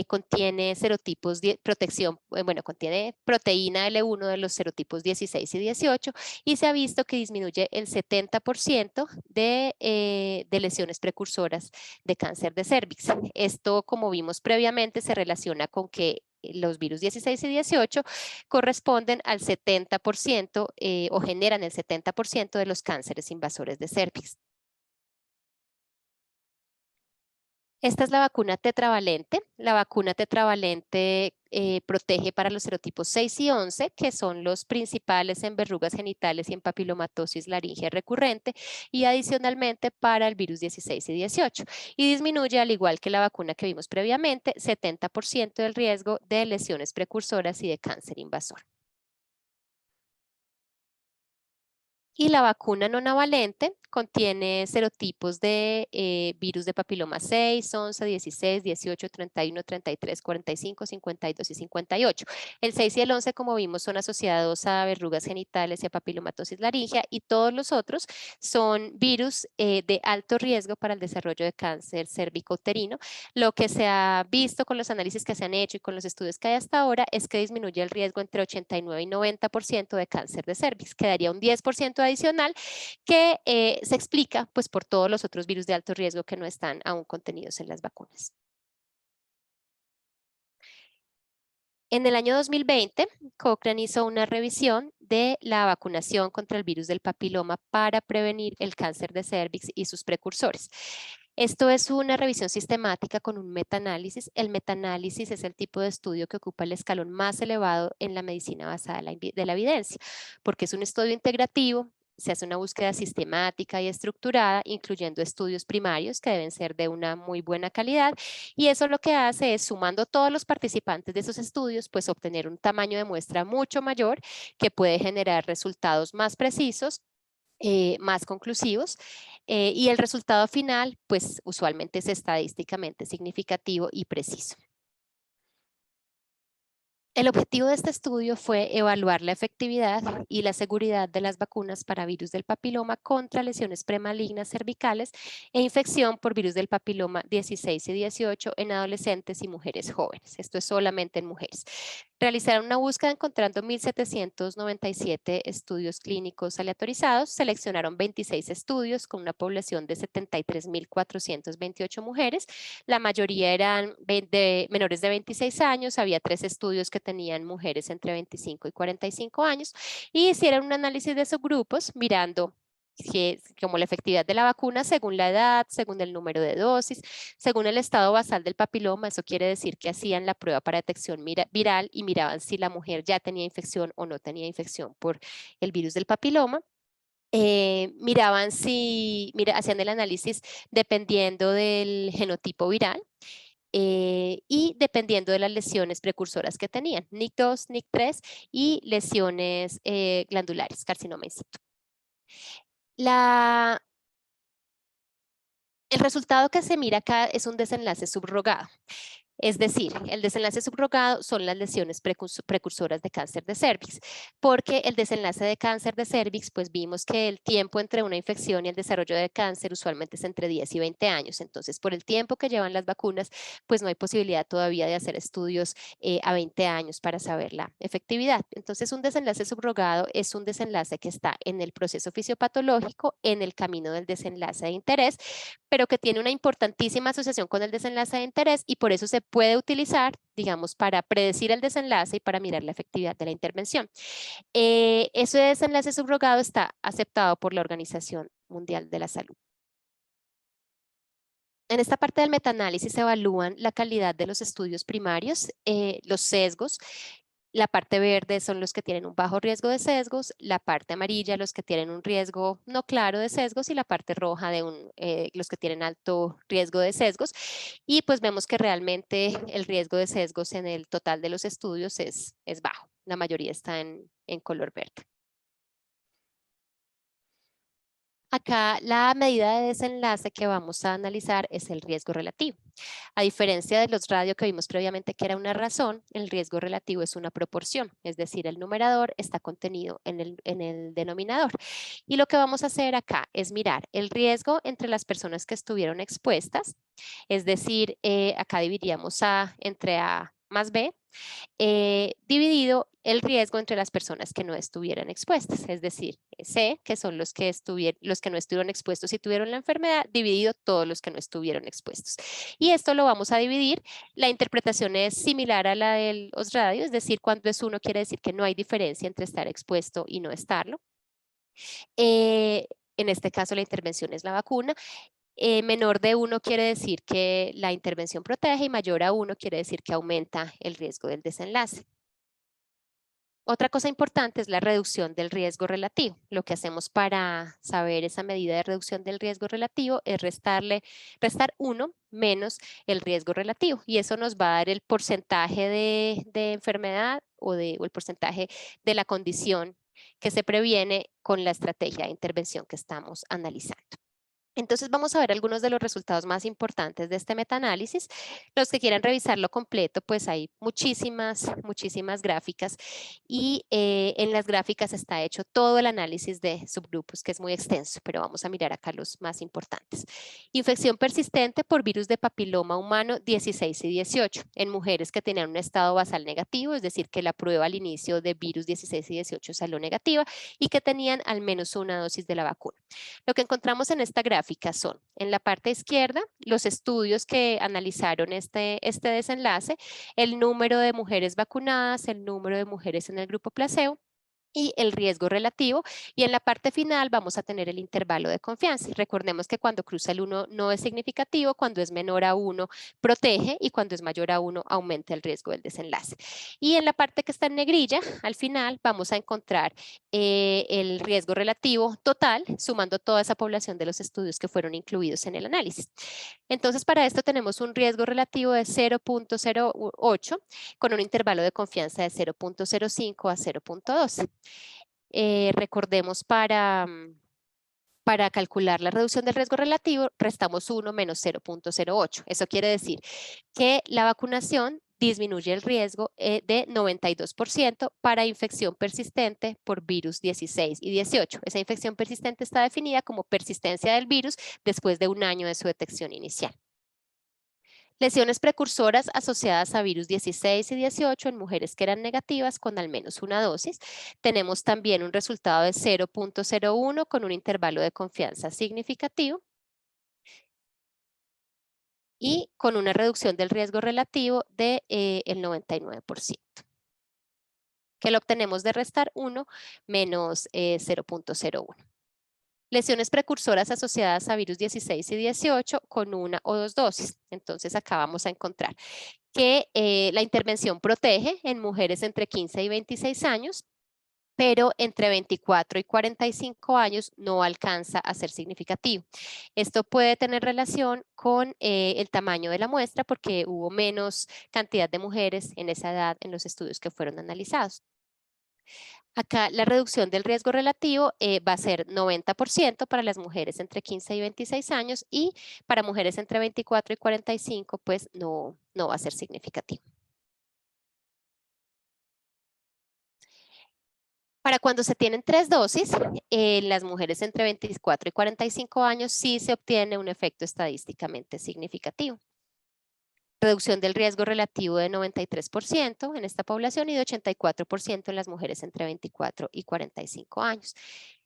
contiene serotipos de protección, contiene proteína L1 de los serotipos 16 y 18 y se ha visto que disminuye el 70% de lesiones precursoras de cáncer de cervix. Esto, como vimos previamente, se relaciona con que los virus 16 y 18 corresponden al 70% o generan el 70% de los cánceres invasores de cervix. Esta es la vacuna tetravalente. La vacuna tetravalente protege para los serotipos 6 y 11, que son los principales en verrugas genitales y en papilomatosis laringea recurrente, y adicionalmente para el virus 16 y 18. Y disminuye, al igual que la vacuna que vimos previamente, 70% del riesgo de lesiones precursoras y de cáncer invasor. Y la vacuna nonavalente contiene serotipos de virus de papiloma 6, 11, 16, 18, 31, 33, 45, 52 y 58. El 6 y el 11, como vimos, son asociados a verrugas genitales y a papilomatosis laringea, y todos los otros son virus de alto riesgo para el desarrollo de cáncer cérvico-uterino. Lo que se ha visto con los análisis que se han hecho y con los estudios que hay hasta ahora es que disminuye el riesgo entre 89 y 90% de cáncer de cervix. Quedaría un 10% adicional que se explica pues por todos los otros virus de alto riesgo que no están aún contenidos en las vacunas. En el año 2020, Cochrane hizo una revisión de la vacunación contra el virus del papiloma para prevenir el cáncer de cervix y sus precursores. Esto es una revisión sistemática con un metaanálisis. El metaanálisis es el tipo de estudio que ocupa el escalón más elevado en la medicina basada de la evidencia, porque es un estudio integrativo. Se hace una búsqueda sistemática y estructurada, incluyendo estudios primarios que deben ser de una muy buena calidad, y eso lo que hace es, sumando todos los participantes de esos estudios, pues obtener un tamaño de muestra mucho mayor que puede generar resultados más precisos, más conclusivos, y el resultado final pues usualmente es estadísticamente significativo y preciso. El objetivo de este estudio fue evaluar la efectividad y la seguridad de las vacunas para virus del papiloma contra lesiones premalignas cervicales e infección por virus del papiloma 16 y 18 en adolescentes y mujeres jóvenes. Esto es solamente en mujeres. Realizaron una búsqueda encontrando 1.797 estudios clínicos aleatorizados. Seleccionaron 26 estudios con una población de 73.428 mujeres. La mayoría eran menores de 26 años. Había 3 estudios que tenían mujeres entre 25 y 45 años. Y hicieron un análisis de subgrupos mirando como la efectividad de la vacuna según la edad, según el número de dosis, según el estado basal del papiloma. Eso quiere decir que hacían la prueba para detección viral y miraban si la mujer ya tenía infección o no tenía infección por el virus del papiloma. Miraban hacían el análisis dependiendo del genotipo viral. Y dependiendo de las lesiones precursoras que tenían, NIC2, NIC3 y lesiones glandulares, carcinoma in situ. El resultado que se mira acá es un desenlace subrogado. Es decir, el desenlace subrogado son las lesiones precursoras de cáncer de cervix, porque el desenlace de cáncer de cervix, pues vimos que el tiempo entre una infección y el desarrollo del cáncer usualmente es entre 10 y 20 años. Entonces, por el tiempo que llevan las vacunas, pues no hay posibilidad todavía de hacer estudios a 20 años para saber la efectividad. Entonces, un desenlace subrogado es un desenlace que está en el proceso fisiopatológico, en el camino del desenlace de interés, pero que tiene una importantísima asociación con el desenlace de interés y por eso se puede utilizar, digamos, para predecir el desenlace y para mirar la efectividad de la intervención. Ese desenlace subrogado está aceptado por la Organización Mundial de la Salud. En esta parte del metaanálisis se evalúan la calidad de los estudios primarios, los sesgos. La parte verde son los que tienen un bajo riesgo de sesgos, la parte amarilla los que tienen un riesgo no claro de sesgos y la parte roja de los que tienen alto riesgo de sesgos. Y pues vemos que realmente el riesgo de sesgos en el total de los estudios es bajo. La mayoría está en color verde. Acá la medida de desenlace que vamos a analizar es el riesgo relativo. A diferencia de los radios que vimos previamente que era una razón, el riesgo relativo es una proporción, es decir, el numerador está contenido en el denominador. Y lo que vamos a hacer acá es mirar el riesgo entre las personas que estuvieron expuestas, es decir, acá dividiríamos A entre A más B, dividido el riesgo entre las personas que no estuvieran expuestas, es decir, C, que son los que no estuvieron expuestos y tuvieron la enfermedad, dividido todos los que no estuvieron expuestos. Y esto lo vamos a dividir. La interpretación es similar a la del OSRADIO, es decir, cuando es 1 quiere decir que no hay diferencia entre estar expuesto y no estarlo. En este caso la intervención es la vacuna. Menor de 1 quiere decir que la intervención protege y mayor a 1 quiere decir que aumenta el riesgo del desenlace. Otra cosa importante es la reducción del riesgo relativo. Lo que hacemos para saber esa medida de reducción del riesgo relativo es restar 1 menos el riesgo relativo y eso nos va a dar el porcentaje de enfermedad o el porcentaje de la condición que se previene con la estrategia de intervención que estamos analizando. Entonces vamos a ver algunos de los resultados más importantes de este metaanálisis. Los que quieran revisarlo completo, pues hay muchísimas gráficas y en las gráficas está hecho todo el análisis de subgrupos que es muy extenso, pero vamos a mirar acá los más importantes. Infección persistente por virus de papiloma humano 16 y 18 en mujeres que tenían un estado basal negativo, es decir, que la prueba al inicio de virus 16 y 18 salió negativa y que tenían al menos una dosis de la vacuna. Lo que encontramos en esta gráfica son, en la parte izquierda, los estudios que analizaron este desenlace, el número de mujeres vacunadas, el número de mujeres en el grupo placebo, y el riesgo relativo, y en la parte final vamos a tener el intervalo de confianza. Recordemos que cuando cruza el 1 no es significativo, cuando es menor a 1 protege y cuando es mayor a 1 aumenta el riesgo del desenlace. Y en la parte que está en negrilla, al final vamos a encontrar el riesgo relativo total, sumando toda esa población de los estudios que fueron incluidos en el análisis. Entonces, para esto tenemos un riesgo relativo de 0.08 con un intervalo de confianza de 0.05 a 0.12. Recordemos para calcular la reducción del riesgo relativo, restamos 1 menos 0.08. Eso quiere decir que la vacunación disminuye el riesgo de 92% para infección persistente por virus 16 y 18. Esa infección persistente está definida como persistencia del virus después de un año de su detección inicial. Lesiones precursoras asociadas a virus 16 y 18 en mujeres que eran negativas con al menos una dosis. Tenemos también un resultado de 0.01 con un intervalo de confianza significativo y con una reducción del riesgo relativo de el 99%, que lo obtenemos de restar 1 menos 0.01. Lesiones precursoras asociadas a virus 16 y 18 con una o dos dosis. Entonces acá vamos a encontrar que la intervención protege en mujeres entre 15 y 26 años, pero entre 24 y 45 años no alcanza a ser significativo. Esto puede tener relación con el tamaño de la muestra porque hubo menos cantidad de mujeres en esa edad en los estudios que fueron analizados. Acá la reducción del riesgo relativo va a ser 90% para las mujeres entre 15 y 26 años y para mujeres entre 24 y 45 pues no va a ser significativo. Para cuando se tienen 3 dosis, en las mujeres entre 24 y 45 años sí se obtiene un efecto estadísticamente significativo. Reducción del riesgo relativo de 93% en esta población y de 84% en las mujeres entre 24 y 45 años.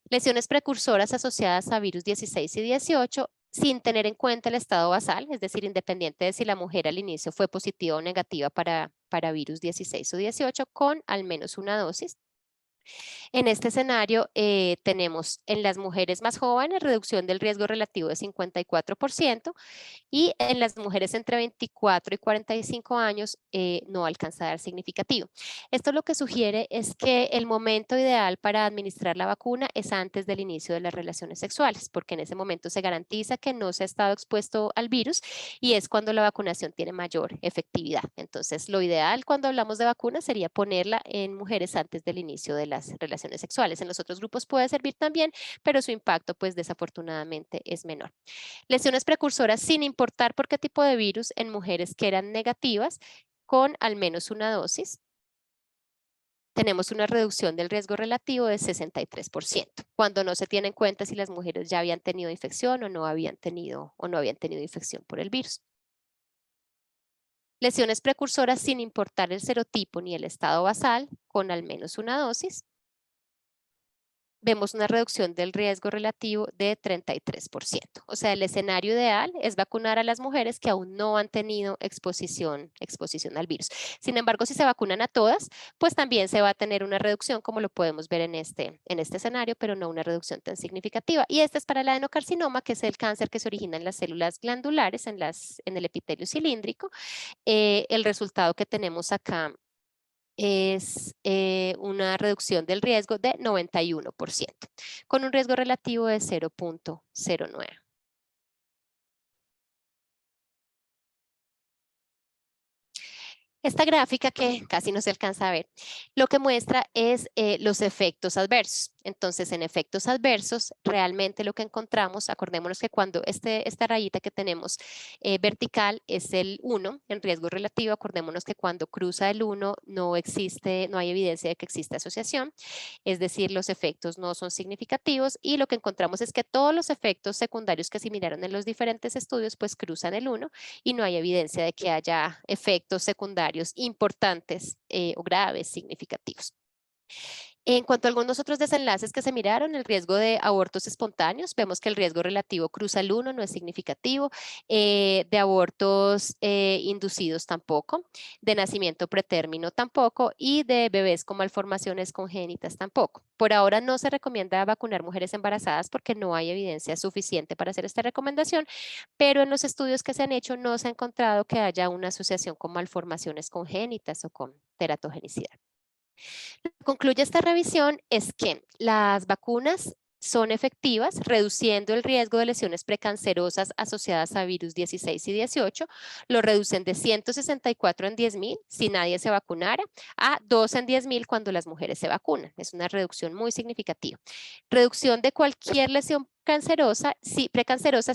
Lesiones precursoras asociadas a virus 16 y 18 sin tener en cuenta el estado basal, es decir, independiente de si la mujer al inicio fue positiva o negativa para virus 16 o 18 con al menos una dosis. En este escenario tenemos en las mujeres más jóvenes reducción del riesgo relativo de 54% y en las mujeres entre 24 y 45 años no alcanza a dar significativo. Esto lo que sugiere es que el momento ideal para administrar la vacuna es antes del inicio de las relaciones sexuales, porque en ese momento se garantiza que no se ha estado expuesto al virus y es cuando la vacunación tiene mayor efectividad. Entonces, lo ideal cuando hablamos de vacuna sería ponerla en mujeres antes del inicio de las relaciones sexuales. En los otros grupos puede servir también, pero su impacto, pues desafortunadamente, es menor. Lesiones precursoras sin importar por qué tipo de virus en mujeres que eran negativas con al menos una dosis. Tenemos una reducción del riesgo relativo de 63%, cuando no se tiene en cuenta si las mujeres ya habían tenido infección o no habían tenido infección por el virus. Lesiones precursoras sin importar el serotipo ni el estado basal con al menos una dosis. Vemos una reducción del riesgo relativo de 33%. O sea, el escenario ideal es vacunar a las mujeres que aún no han tenido exposición al virus. Sin embargo, si se vacunan a todas, pues también se va a tener una reducción, como lo podemos ver en este escenario, pero no una reducción tan significativa. Y esta es para el adenocarcinoma, que es el cáncer que se origina en las células glandulares, en el epitelio cilíndrico. El resultado que tenemos acá es una reducción del riesgo de 91%, con un riesgo relativo de 0.09. Esta gráfica que casi no se alcanza a ver, lo que muestra es los efectos adversos. Entonces, en efectos adversos, realmente lo que encontramos, acordémonos que cuando esta rayita que tenemos vertical es el 1 en riesgo relativo, acordémonos que cuando cruza el 1 no hay evidencia de que exista asociación, es decir, los efectos no son significativos y lo que encontramos es que todos los efectos secundarios que se miraron en los diferentes estudios pues cruzan el 1 y no hay evidencia de que haya efectos secundarios importantes o graves, significativos. En cuanto a algunos otros desenlaces que se miraron, el riesgo de abortos espontáneos, vemos que el riesgo relativo cruza el 1, no es significativo, de abortos inducidos tampoco, de nacimiento pretérmino tampoco y de bebés con malformaciones congénitas tampoco. Por ahora no se recomienda vacunar mujeres embarazadas porque no hay evidencia suficiente para hacer esta recomendación, pero en los estudios que se han hecho no se ha encontrado que haya una asociación con malformaciones congénitas o con teratogenicidad. Lo que concluye esta revisión es que las vacunas son efectivas reduciendo el riesgo de lesiones precancerosas asociadas a virus 16 y 18, lo reducen de 164 en 10.000 si nadie se vacunara a 2 en 10.000 cuando las mujeres se vacunan. Es una reducción muy significativa. Reducción de cualquier lesión precancerosa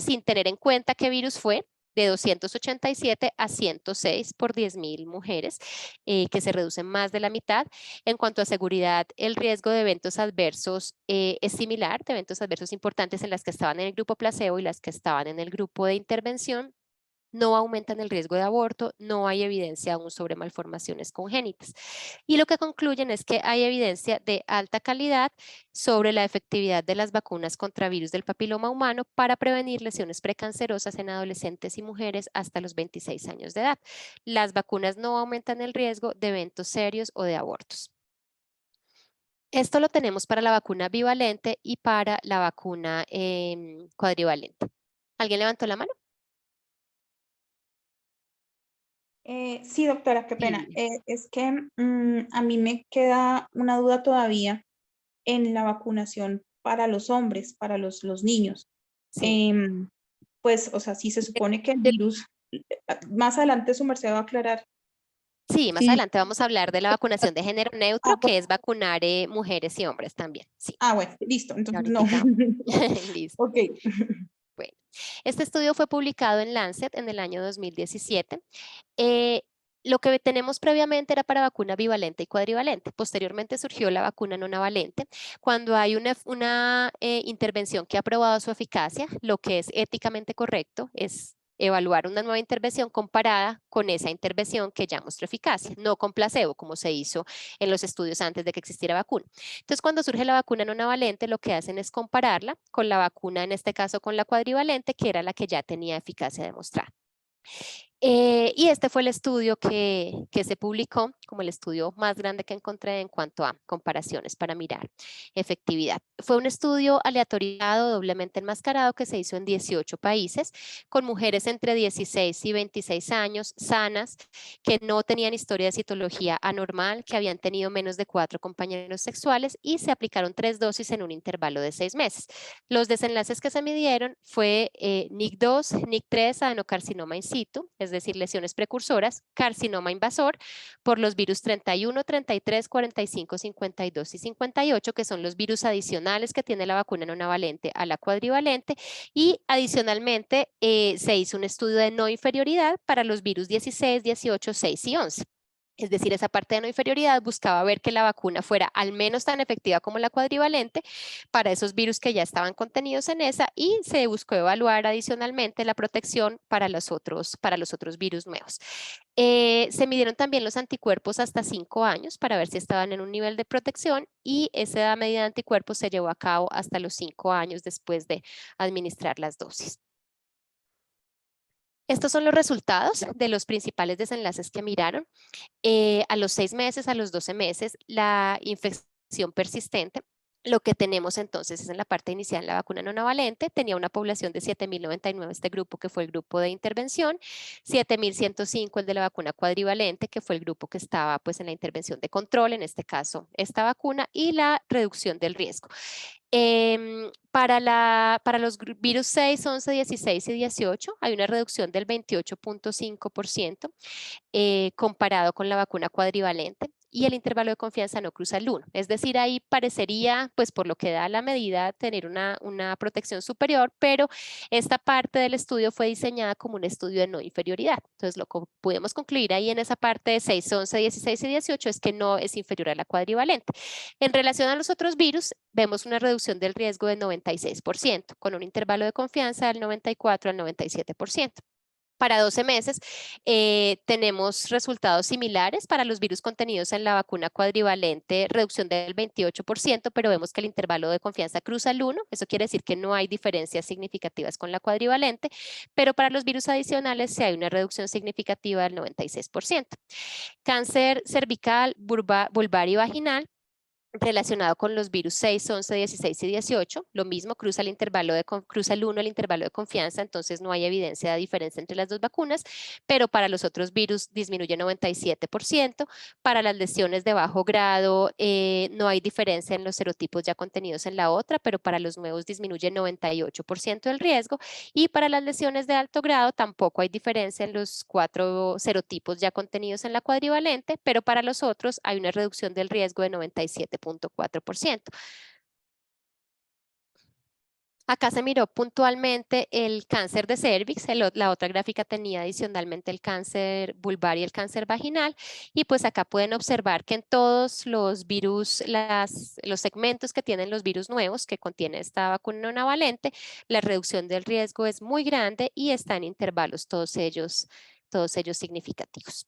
sin tener en cuenta qué virus fue, de 287 a 106 por 10.000 mujeres, que se reducen más de la mitad. En cuanto a seguridad, el riesgo de eventos adversos es similar, de eventos adversos importantes en las que estaban en el grupo placebo y las que estaban en el grupo de intervención. No aumentan el riesgo de aborto, no hay evidencia aún sobre malformaciones congénitas. Y lo que concluyen es que hay evidencia de alta calidad sobre la efectividad de las vacunas contra virus del papiloma humano para prevenir lesiones precancerosas en adolescentes y mujeres hasta los 26 años de edad. Las vacunas no aumentan el riesgo de eventos serios o de abortos. Esto lo tenemos para la vacuna bivalente y para la vacuna cuadrivalente. ¿Alguien levantó la mano? Sí, doctora, qué pena. Sí. Es que a mí me queda una duda todavía en la vacunación para los hombres, para los niños. Sí. Pues, o sea, si se supone que el De- virus, más adelante su merced va a aclarar. Sí, más Sí. adelante vamos a hablar de la vacunación de género neutro, que es vacunar mujeres y hombres también. Sí, Bueno, listo, ya entonces no. ahorita. Listo. Ok. Bueno, este estudio fue publicado en Lancet en el año 2017. Eh, lo que tenemos previamente era para vacuna bivalente y cuadrivalente. Posteriormente surgió la vacuna nonavalente. Cuando hay una intervención que ha probado su eficacia, lo que es éticamente correcto es evaluar una nueva intervención comparada con esa intervención que ya mostró eficacia, no con placebo, como se hizo en los estudios antes de que existiera vacuna. Entonces, cuando surge la vacuna nonavalente, lo que hacen es compararla con la vacuna, en este caso con la cuadrivalente, que era la que ya tenía eficacia demostrada. Y este fue el estudio que se publicó como el estudio más grande que encontré en cuanto a comparaciones para mirar efectividad. Fue un estudio aleatorizado, doblemente enmascarado, que se hizo en 18 países, con mujeres entre 16 y 26 años, sanas, que no tenían historia de citología anormal, que habían tenido menos de 4 compañeros sexuales y se aplicaron 3 dosis en un intervalo de 6 meses. Los desenlaces que se midieron fue NIC2, NIC3, adenocarcinoma in situ, es decir, lesiones precursoras, carcinoma invasor por los virus 31, 33, 45, 52 y 58, que son los virus adicionales que tiene la vacuna nonavalente a la cuadrivalente, y adicionalmente se hizo un estudio de no inferioridad para los virus 16, 18, 6 y 11. Es decir, esa parte de no inferioridad buscaba ver que la vacuna fuera al menos tan efectiva como la cuadrivalente para esos virus que ya estaban contenidos en esa, y se buscó evaluar adicionalmente la protección para los otros virus nuevos. Se midieron también los anticuerpos hasta 5 años para ver si estaban en un nivel de protección, y esa medida de anticuerpos se llevó a cabo hasta los 5 años después de administrar las dosis. Estos son los resultados de los principales desenlaces que miraron. A los 6 meses, a los 12 meses, la infección persistente. Lo que tenemos entonces es en la parte inicial la vacuna nonavalente, tenía una población de 7.099 este grupo, que fue el grupo de intervención, 7.105 el de la vacuna cuadrivalente, que fue el grupo que estaba pues en la intervención de control, en este caso esta vacuna, y la reducción del riesgo. Para los virus 6, 11, 16 y 18 hay una reducción del 28.5%. Comparado con la vacuna cuadrivalente, y el intervalo de confianza no cruza el 1. Es decir, ahí parecería, pues por lo que da la medida, tener una protección superior, pero esta parte del estudio fue diseñada como un estudio de no inferioridad. Entonces, lo que podemos concluir ahí en esa parte de 6, 11, 16 y 18 es que no es inferior a la cuadrivalente. En relación a los otros virus, vemos una reducción del riesgo del 96%, con un intervalo de confianza del 94 al 97%. Para 12 meses tenemos resultados similares para los virus contenidos en la vacuna cuadrivalente, reducción del 28%, pero vemos que el intervalo de confianza cruza el 1, eso quiere decir que no hay diferencias significativas con la cuadrivalente, pero para los virus adicionales sí hay una reducción significativa del 96%. Cáncer cervical, vulvar y vaginal, relacionado con los virus 6, 11, 16 y 18, lo mismo, cruza el 1 el intervalo de confianza, entonces no hay evidencia de diferencia entre las dos vacunas, pero para los otros virus disminuye 97%, para las lesiones de bajo grado no hay diferencia en los serotipos ya contenidos en la otra, pero para los nuevos disminuye 98% el riesgo, y para las lesiones de alto grado tampoco hay diferencia en los 4 serotipos ya contenidos en la cuadrivalente, pero para los otros hay una reducción del riesgo de 97.4%. Acá se miró puntualmente el cáncer de cervix, la otra gráfica tenía adicionalmente el cáncer vulvar y el cáncer vaginal, y pues acá pueden observar que en todos los virus, los segmentos que tienen los virus nuevos que contiene esta vacuna nonavalente, la reducción del riesgo es muy grande y está en intervalos todos ellos significativos.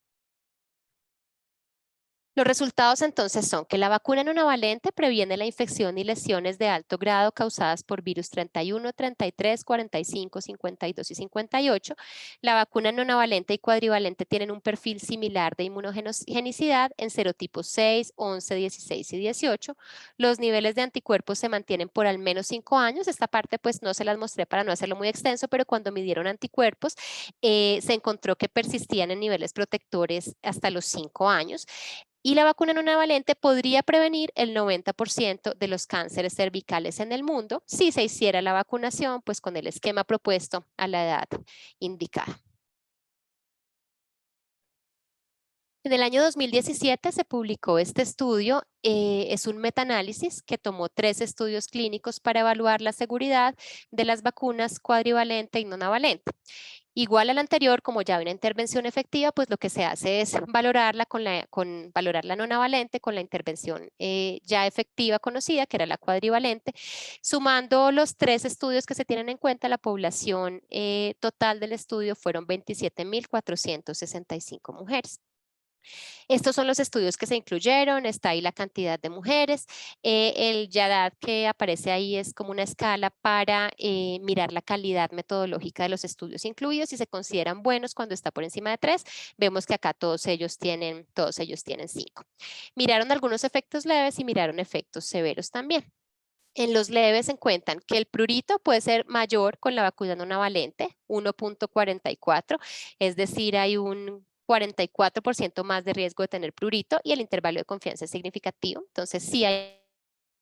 Los resultados entonces son que la vacuna nonavalente previene la infección y lesiones de alto grado causadas por virus 31, 33, 45, 52 y 58. La vacuna nonavalente y cuadrivalente tienen un perfil similar de inmunogenicidad en serotipos 6, 11, 16 y 18. Los niveles de anticuerpos se mantienen por al menos 5 años. Esta parte pues no se las mostré para no hacerlo muy extenso, pero cuando midieron anticuerpos se encontró que persistían en niveles protectores hasta los 5 años. Y la vacuna nonavalente podría prevenir el 90% de los cánceres cervicales en el mundo si se hiciera la vacunación pues con el esquema propuesto a la edad indicada. En el año 2017 se publicó este estudio, es un metaanálisis que tomó 3 estudios clínicos para evaluar la seguridad de las vacunas cuadrivalente y nonavalente. Igual al anterior, como ya hay una intervención efectiva, pues lo que se hace es valorarla valorar la nonavalente con la intervención ya efectiva conocida, que era la cuadrivalente. Sumando los 3 estudios que se tienen en cuenta, la población total del estudio fueron 27.465 mujeres. Estos son los estudios que se incluyeron, está ahí la cantidad de mujeres. El YADAD que aparece ahí es como una escala para mirar la calidad metodológica de los estudios incluidos. Si se consideran buenos cuando está por encima de 3, vemos que acá todos ellos tienen 5. Miraron algunos efectos leves y miraron efectos severos también. En los leves se encuentran que el prurito puede ser mayor con la vacuna nonavalente, 1.44, es decir, hay un 44% más de riesgo de tener prurito y el intervalo de confianza es significativo. Entonces, sí hay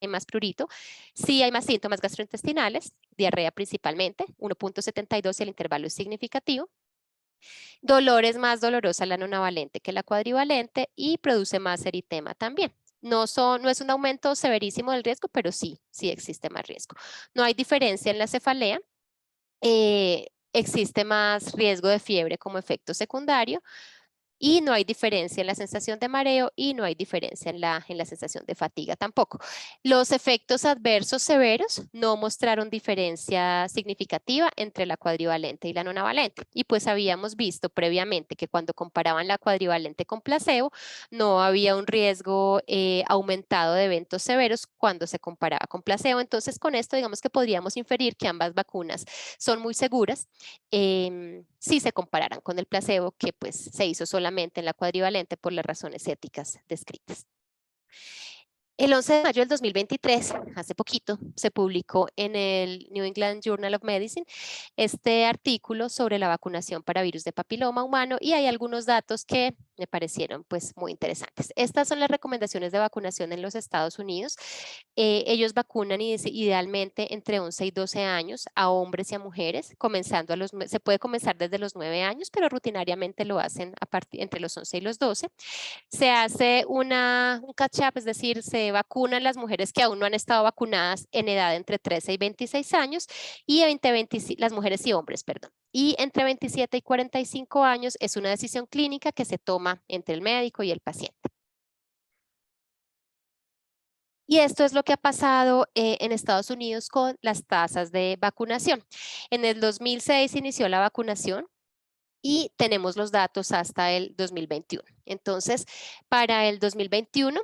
más prurito, sí hay más síntomas gastrointestinales, diarrea principalmente, 1.72 y el intervalo es significativo. Dolor es más dolorosa la nonavalente que la cuadrivalente y produce más eritema también. No es un aumento severísimo del riesgo, pero sí existe más riesgo. No hay diferencia en la cefalea. Existe más riesgo de fiebre como efecto secundario. Y no hay diferencia en la sensación de mareo y no hay diferencia en la sensación de fatiga tampoco. Los efectos adversos severos no mostraron diferencia significativa entre la cuadrivalente y la nonavalente. Y pues habíamos visto previamente que cuando comparaban la cuadrivalente con placebo, no había un riesgo aumentado de eventos severos cuando se comparaba con placebo. Entonces con esto digamos que podríamos inferir que ambas vacunas son muy seguras si se compararan con el placebo que pues se hizo solamente en la cuadrivalente por las razones éticas descritas. El 11 de mayo del 2023, hace poquito, se publicó en el New England Journal of Medicine este artículo sobre la vacunación para virus de papiloma humano y hay algunos datos que me parecieron pues muy interesantes. Estas son las recomendaciones de vacunación en los Estados Unidos. Ellos vacunan idealmente entre 11 y 12 años a hombres y a mujeres, se puede comenzar desde los 9 años, pero rutinariamente lo hacen entre los 11 y los 12. Se hace un catch-up, es decir, se vacunan las mujeres que aún no han estado vacunadas en edad entre 13 y 26 años y las mujeres y hombres, perdón. Y entre 27 y 45 años es una decisión clínica que se toma entre el médico y el paciente. Y esto es lo que ha pasado en Estados Unidos con las tasas de vacunación. En el 2006 inició la vacunación y tenemos los datos hasta el 2021. Entonces, para el 2021,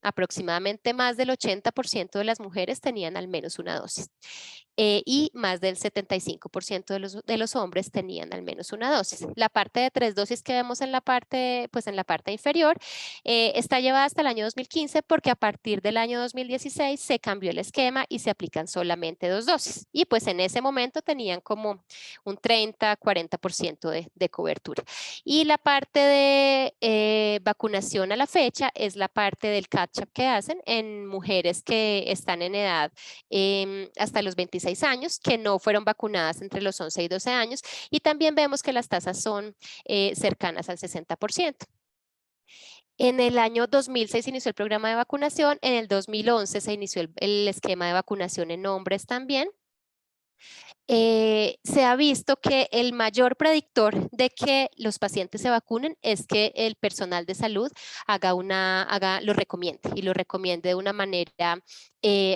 aproximadamente más del 80% de las mujeres tenían al menos una dosis. Y más del 75% de los hombres tenían al menos una dosis. La parte de 3 dosis que vemos en la parte inferior está llevada hasta el año 2015 porque a partir del año 2016 se cambió el esquema y se aplican solamente 2 dosis. Y pues en ese momento tenían como un 30-40% de cobertura. Y la parte de vacunación a la fecha es la parte del catch-up que hacen en mujeres que están en edad hasta los 26 años, que no fueron vacunadas entre los 11 y 12 años, y también vemos que las tasas son cercanas al 60%. En el año 2006 se inició el programa de vacunación, en el 2011 se inició el esquema de vacunación en hombres también, Se ha visto que el mayor predictor de que los pacientes se vacunen es que el personal de salud lo recomiende y lo recomiende de una manera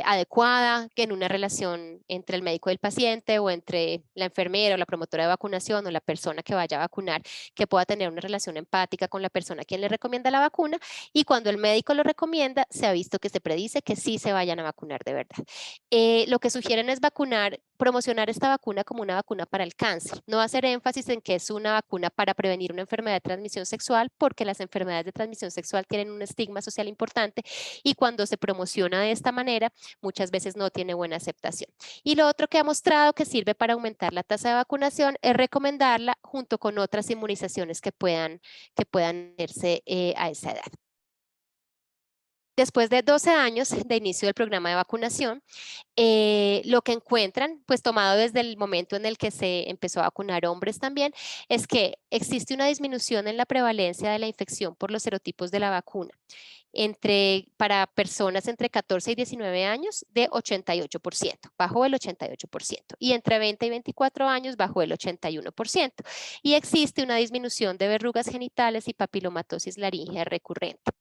adecuada, que en una relación entre el médico y el paciente o entre la enfermera o la promotora de vacunación o la persona que vaya a vacunar, que pueda tener una relación empática con la persona a quien le recomienda la vacuna, y cuando el médico lo recomienda, se ha visto que se predice que sí se vayan a vacunar de verdad. Lo que sugieren es promocionar esta vacuna como una vacuna para el cáncer. No hacer énfasis en que es una vacuna para prevenir una enfermedad de transmisión sexual, porque las enfermedades de transmisión sexual tienen un estigma social importante y cuando se promociona de esta manera, muchas veces no tiene buena aceptación. Y lo otro que ha mostrado que sirve para aumentar la tasa de vacunación es recomendarla junto con otras inmunizaciones que puedan hacerse a esa edad. Después de 12 años de inicio del programa de vacunación, lo que encuentran, pues tomado desde el momento en el que se empezó a vacunar hombres también, es que existe una disminución en la prevalencia de la infección por los serotipos de la vacuna para personas entre 14 y 19 años de 88%, bajó el 88%, y entre 20 y 24 años bajó el 81%, y existe una disminución de verrugas genitales y papilomatosis laríngea recurrente.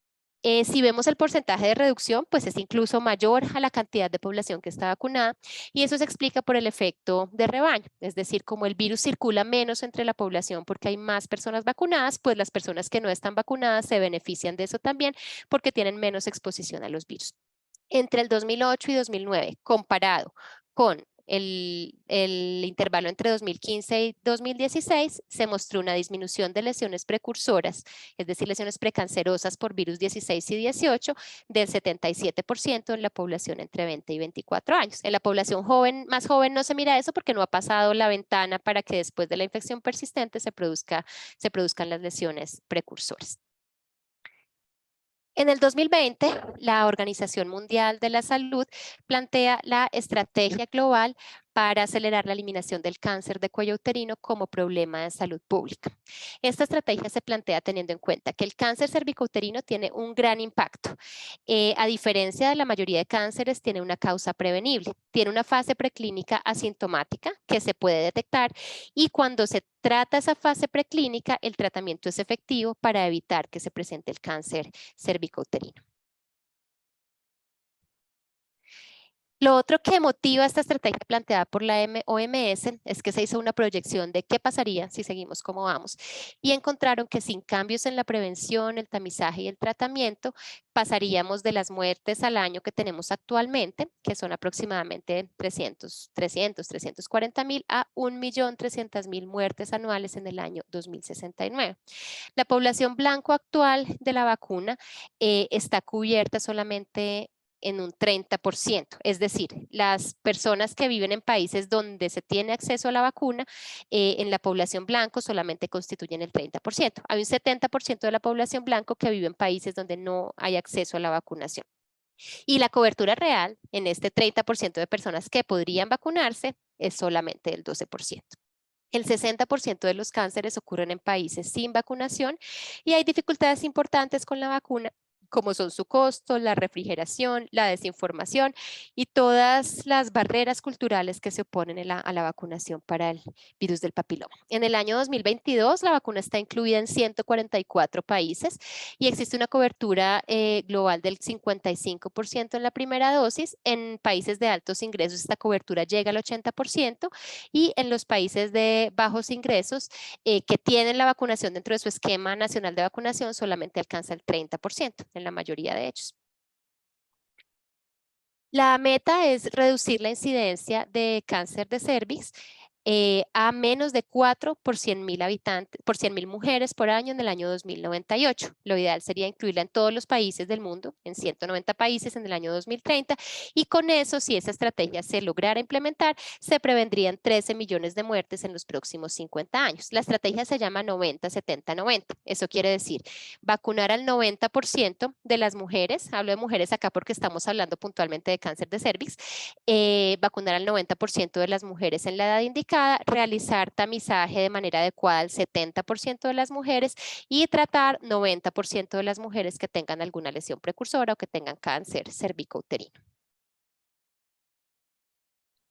Si vemos el porcentaje de reducción, pues es incluso mayor a la cantidad de población que está vacunada, y eso se explica por el efecto de rebaño, es decir, como el virus circula menos entre la población porque hay más personas vacunadas, pues las personas que no están vacunadas se benefician de eso también porque tienen menos exposición a los virus. Entre el 2008 y 2009, comparado con el intervalo entre 2015 y 2016, se mostró una disminución de lesiones precursoras, es decir, lesiones precancerosas por virus 16 y 18, del 77% en la población entre 20 y 24 años. En la población más joven no se mira eso porque no ha pasado la ventana para que después de la infección persistente se produzcan las lesiones precursoras. En el 2020, la Organización Mundial de la Salud plantea la estrategia global para acelerar la eliminación del cáncer de cuello uterino como problema de salud pública. Esta estrategia se plantea teniendo en cuenta que el cáncer cervicouterino tiene un gran impacto. A diferencia de la mayoría de cánceres, tiene una causa prevenible, tiene una fase preclínica asintomática que se puede detectar, y cuando se trata esa fase preclínica, el tratamiento es efectivo para evitar que se presente el cáncer cervicouterino. Lo otro que motiva esta estrategia planteada por la OMS es que se hizo una proyección de qué pasaría si seguimos como vamos, y encontraron que sin cambios en la prevención, el tamizaje y el tratamiento, pasaríamos de las muertes al año que tenemos actualmente, que son aproximadamente 340.000 a 1.300.000 muertes anuales en el año 2069. La población blanco actual de la vacuna está cubierta solamente en un 30%, es decir, las personas que viven en países donde se tiene acceso a la vacuna, en la población blanco solamente constituyen el 30%. Hay un 70% de la población blanco que vive en países donde no hay acceso a la vacunación. Y la cobertura real en este 30% de personas que podrían vacunarse es solamente del 12%. El 60% de los cánceres ocurren en países sin vacunación y hay dificultades importantes con la vacuna, como son su costo, la refrigeración, la desinformación y todas las barreras culturales que se oponen a la vacunación para el virus del papiloma. En el año 2022, la vacuna está incluida en 144 países y existe una cobertura global del 55% en la primera dosis. En países de altos ingresos, esta cobertura llega al 80%, y en los países de bajos ingresos que tienen la vacunación dentro de su esquema nacional de vacunación solamente alcanza el 30% en la mayoría de ellos. La meta es reducir la incidencia de cáncer de cervix a menos de 4 por 100.000 habitantes, por 100.000 mujeres por año en el año 2098. Lo ideal sería incluirla en todos los países del mundo, en 190 países en el año 2030, y con eso, si esa estrategia se lograra implementar, se prevendrían 13 millones de muertes en los próximos 50 años. La estrategia se llama 90-70-90. Eso quiere decir vacunar al 90% de las mujeres, hablo de mujeres acá porque estamos hablando puntualmente de cáncer de cervix, vacunar al 90% de las mujeres en la edad indicada, realizar tamizaje de manera adecuada al 70% de las mujeres y tratar 90% de las mujeres que tengan alguna lesión precursora o que tengan cáncer cervicouterino.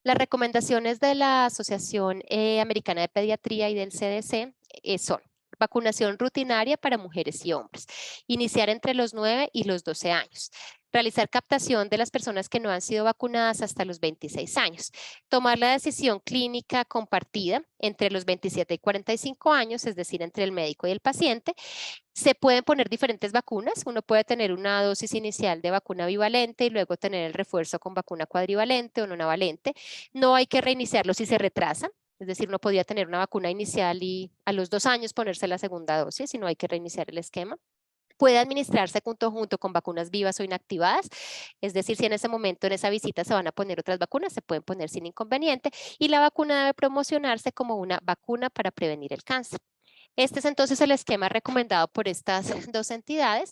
Las recomendaciones de la Asociación Americana de Pediatría y del CDC son vacunación rutinaria para mujeres y hombres, iniciar entre los 9 y los 12 años, realizar captación de las personas que no han sido vacunadas hasta los 26 años, tomar la decisión clínica compartida entre los 27 y 45 años, es decir, entre el médico y el paciente. Se pueden poner diferentes vacunas. Uno puede tener una dosis inicial de vacuna bivalente y luego tener el refuerzo con vacuna cuadrivalente o nonavalente. No hay que reiniciarlo si se retrasa. Es decir, uno podía tener una vacuna inicial y a los 2 años ponerse la segunda dosis y no hay que reiniciar el esquema. Puede administrarse junto con vacunas vivas o inactivadas, es decir, si en ese momento, en esa visita se van a poner otras vacunas, se pueden poner sin inconveniente y la vacuna debe promocionarse como una vacuna para prevenir el cáncer. Este es entonces el esquema recomendado por estas dos entidades.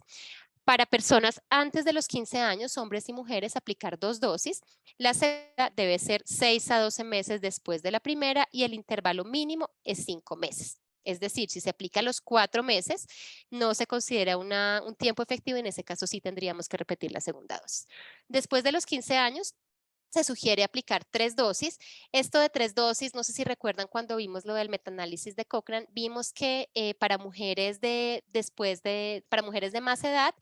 Para personas antes de los 15 años, hombres y mujeres, aplicar 2 dosis. La segunda debe ser 6 a 12 meses después de la primera y el intervalo mínimo es 5 meses. Es decir, si se aplica a los 4 meses, no se considera un tiempo efectivo y en ese caso sí tendríamos que repetir la segunda dosis. Después de los 15 años, se sugiere aplicar 3 dosis. Esto de 3 dosis, no sé si recuerdan cuando vimos lo del metaanálisis de Cochrane, vimos que para mujeres para mujeres de más edad,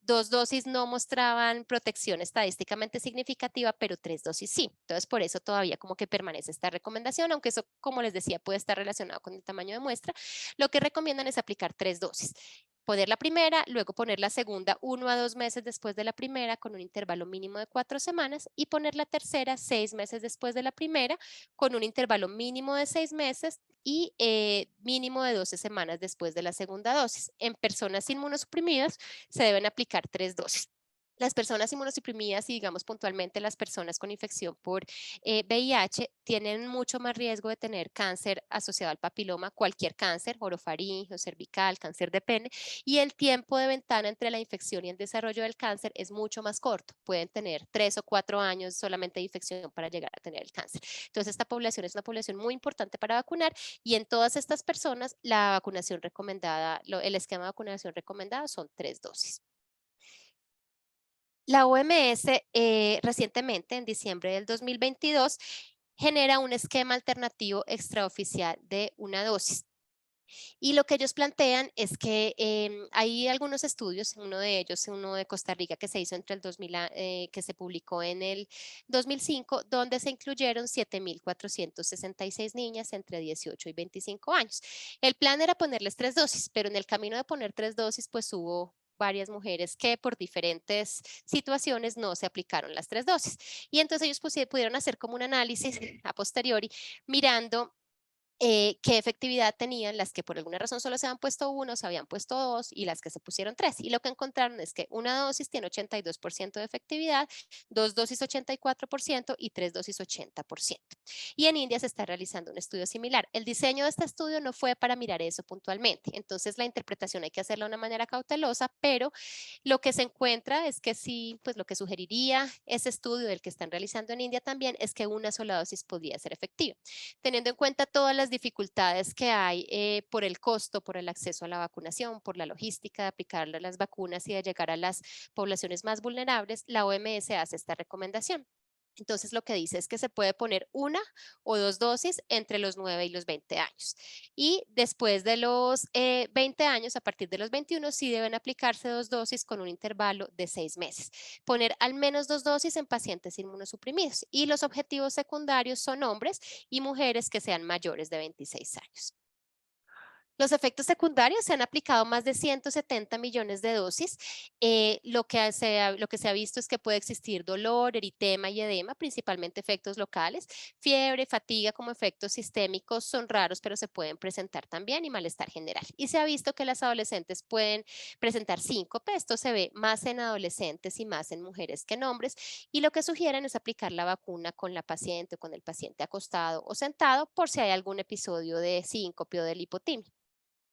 2 dosis no mostraban protección estadísticamente significativa, pero 3 dosis sí. Entonces, por eso todavía como que permanece esta recomendación, aunque eso, como les decía, puede estar relacionado con el tamaño de muestra. Lo que recomiendan es aplicar 3 dosis. Poner la primera, luego poner la segunda 1 a 2 meses después de la primera con un intervalo mínimo de 4 semanas y poner la tercera 6 meses después de la primera con un intervalo mínimo de 6 meses y mínimo de 12 semanas después de la segunda dosis. En personas inmunosuprimidas se deben aplicar 3 dosis. Las personas inmunosuprimidas y digamos puntualmente las personas con infección por VIH tienen mucho más riesgo de tener cáncer asociado al papiloma, cualquier cáncer, orofaringeo, cervical, cáncer de pene, y el tiempo de ventana entre la infección y el desarrollo del cáncer es mucho más corto. Pueden tener 3 o 4 años solamente de infección para llegar a tener el cáncer. Entonces esta población es una población muy importante para vacunar y en todas estas personas la vacunación recomendada, el esquema de vacunación recomendado son 3 dosis. La OMS recientemente, en diciembre del 2022, genera un esquema alternativo extraoficial de una dosis. Y lo que ellos plantean es que hay algunos estudios, uno de ellos, uno de Costa Rica que se hizo entre el 2000, que se publicó en el 2005, donde se incluyeron 7.466 niñas entre 18 y 25 años. El plan era ponerles 3 dosis, pero en el camino de poner 3 dosis, pues hubo varias mujeres que por diferentes situaciones no se aplicaron las 3 dosis. Y entonces ellos pudieron hacer como un análisis a posteriori mirando qué efectividad tenían las que por alguna razón solo se habían puesto 1, se habían puesto 2 y las que se pusieron 3. Y lo que encontraron es que una dosis tiene 82% de efectividad, 2 dosis 84% y 3 dosis 80%. Y en India se está realizando un estudio similar. El diseño de este estudio no fue para mirar eso puntualmente. Entonces la interpretación hay que hacerla de una manera cautelosa, pero lo que se encuentra es que sí, pues lo que sugeriría ese estudio del que están realizando en India también es que una sola dosis podría ser efectiva. Teniendo en cuenta todas las dificultades que hay por el costo, por el acceso a la vacunación, por la logística de aplicarle las vacunas y de llegar a las poblaciones más vulnerables, la OMS hace esta recomendación. Entonces, lo que dice es que se puede poner 1 o 2 dosis entre los 9 y los 20 años. Y después de los 20 años, a partir de los 21, sí deben aplicarse 2 dosis con un intervalo de 6 meses. Poner al menos 2 dosis en pacientes inmunosuprimidos. Y los objetivos secundarios son hombres y mujeres que sean mayores de 26 años. Los efectos secundarios se han aplicado más de 170 millones de dosis. Lo que se ha visto es que puede existir dolor, eritema y edema, principalmente efectos locales. Fiebre, fatiga como efectos sistémicos son raros, pero se pueden presentar también y malestar general. Y se ha visto que las adolescentes pueden presentar síncope. Esto se ve más en adolescentes y más en mujeres que en hombres. Y lo que sugieren es aplicar la vacuna con la paciente o con el paciente acostado o sentado por si hay algún episodio de síncope o de lipotimia.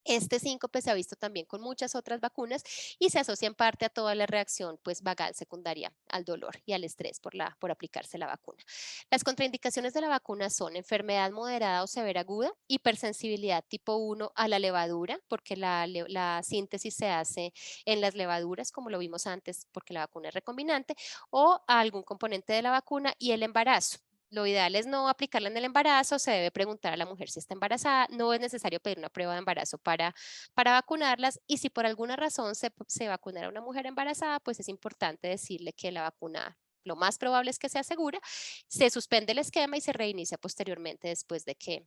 Este síncope se ha visto también con muchas otras vacunas y se asocia en parte a toda la reacción pues, vagal secundaria al dolor y al estrés por aplicarse la vacuna. Las contraindicaciones de la vacuna son enfermedad moderada o severa aguda, hipersensibilidad tipo 1 a la levadura, porque la síntesis se hace en las levaduras, como lo vimos antes, porque la vacuna es recombinante, o a algún componente de la vacuna y el embarazo. Lo ideal es no aplicarla en el embarazo, se debe preguntar a la mujer si está embarazada, no es necesario pedir una prueba de embarazo para vacunarlas, y si por alguna razón se vacunara a una mujer embarazada, pues es importante decirle que la vacuna lo más probable es que sea segura, se suspende el esquema y se reinicia posteriormente después de que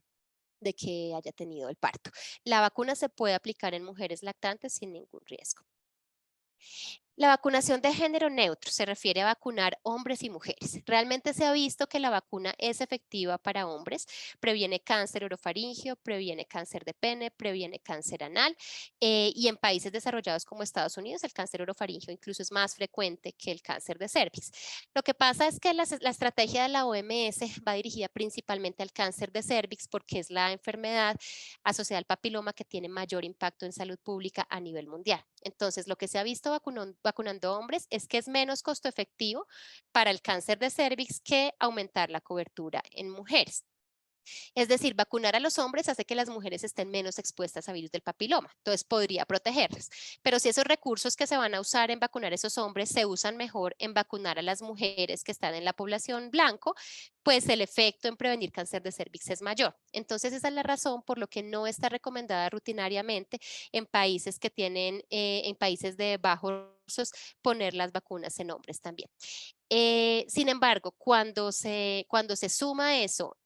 haya tenido el parto. La vacuna se puede aplicar en mujeres lactantes sin ningún riesgo. La vacunación de género neutro se refiere a vacunar hombres y mujeres. Realmente se ha visto que la vacuna es efectiva para hombres, previene cáncer orofaringeo, previene cáncer de pene, previene cáncer anal, y en países desarrollados como Estados Unidos el cáncer orofaringeo incluso es más frecuente que el cáncer de cervix. Lo que pasa es que la estrategia de la OMS va dirigida principalmente al cáncer de cervix porque es la enfermedad asociada al papiloma que tiene mayor impacto en salud pública a nivel mundial. Entonces, lo que se ha visto vacunando hombres es que es menos costo efectivo para el cáncer de cervix que aumentar la cobertura en mujeres. Es decir, vacunar a los hombres hace que las mujeres estén menos expuestas a virus del papiloma, entonces podría protegerlas. Pero si esos recursos que se van a usar en vacunar a esos hombres se usan mejor en vacunar a las mujeres que están en la población blanco, pues el efecto en prevenir cáncer de cervix es mayor. Entonces esa es la razón por lo que no está recomendada rutinariamente en países que tienen, en países de bajos recursos, poner las vacunas en hombres también. Sin embargo, cuando se suma eso,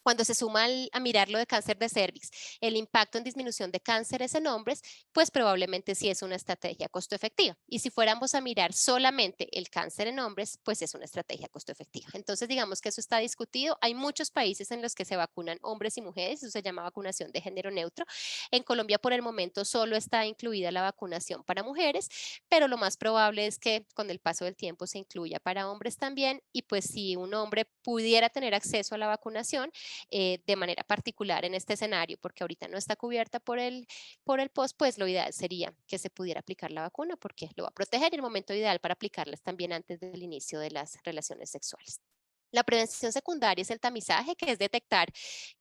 cuando se suma a mirar lo de cáncer de cervix, el impacto en disminución de cánceres en hombres, pues probablemente sí es una estrategia costo efectiva. Y si fuéramos a mirar solamente el cáncer en hombres, pues es una estrategia costo efectiva. Entonces, digamos que eso está discutido. Hay muchos países en los que se vacunan hombres y mujeres, eso se llama vacunación de género neutro. En Colombia, por el momento, solo está incluida la vacunación para mujeres, pero lo más probable es que con el paso del tiempo se incluya para hombres también. Y pues si un hombre pudiera tener acceso a la vacunación, de manera particular en este escenario, porque ahorita no está cubierta por el POS, pues lo ideal sería que se pudiera aplicar la vacuna porque lo va a proteger, y el momento ideal para aplicarlas también antes del inicio de las relaciones sexuales. La prevención secundaria es el tamizaje, que es detectar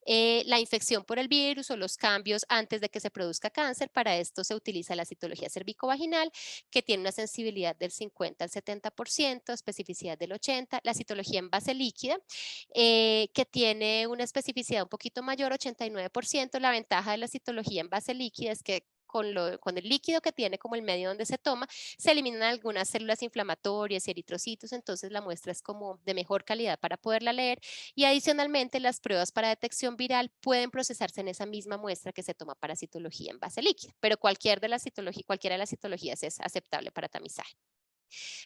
la infección por el virus o los cambios antes de que se produzca cáncer. Para esto se utiliza la citología cervicovaginal, que tiene una sensibilidad del 50 al 70%, especificidad del 80%, la citología en base líquida, que tiene una especificidad un poquito mayor, 89%. La ventaja de la citología en base líquida es que con el líquido que tiene como el medio donde se toma, se eliminan algunas células inflamatorias y eritrocitos, entonces la muestra es como de mejor calidad para poderla leer, y adicionalmente las pruebas para detección viral pueden procesarse en esa misma muestra que se toma para citología en base líquida, pero cualquiera de las citologías es aceptable para tamizaje.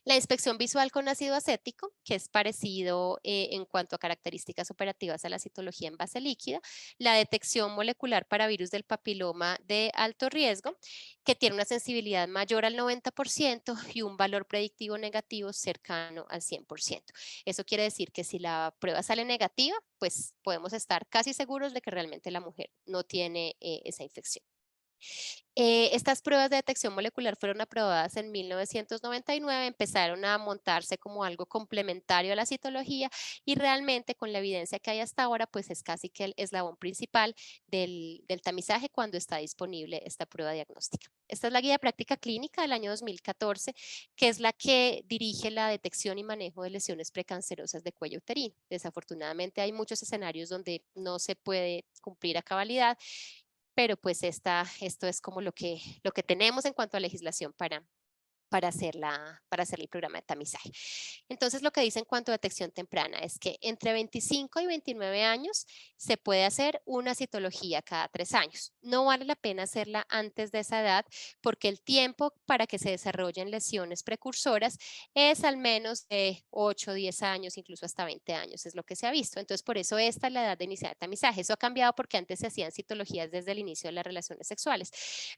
La inspección visual con ácido acético, que es parecido en cuanto a características operativas a la citología en base líquida. La detección molecular para virus del papiloma de alto riesgo, que tiene una sensibilidad mayor al 90% y un valor predictivo negativo cercano al 100%. Eso quiere decir que si la prueba sale negativa, pues podemos estar casi seguros de que realmente la mujer no tiene esa infección. Estas pruebas de detección molecular fueron aprobadas en 1999, empezaron a montarse como algo complementario a la citología, y realmente con la evidencia que hay hasta ahora, pues es casi que el eslabón principal del tamizaje cuando está disponible esta prueba diagnóstica. Esta es la guía de práctica clínica del año 2014, que es la que dirige la detección y manejo de lesiones precancerosas de cuello uterino. Desafortunadamente hay muchos escenarios donde no se puede cumplir a cabalidad, pero pues esto es como lo que tenemos en cuanto a legislación para hacer el programa de tamizaje. Entonces, lo que dice en cuanto a detección temprana es que entre 25 y 29 años se puede hacer una citología cada 3 años. No vale la pena hacerla antes de esa edad porque el tiempo para que se desarrollen lesiones precursoras es al menos de 8, 10 años, incluso hasta 20 años, es lo que se ha visto. Entonces, por eso esta es la edad de iniciar el tamizaje. Eso ha cambiado porque antes se hacían citologías desde el inicio de las relaciones sexuales,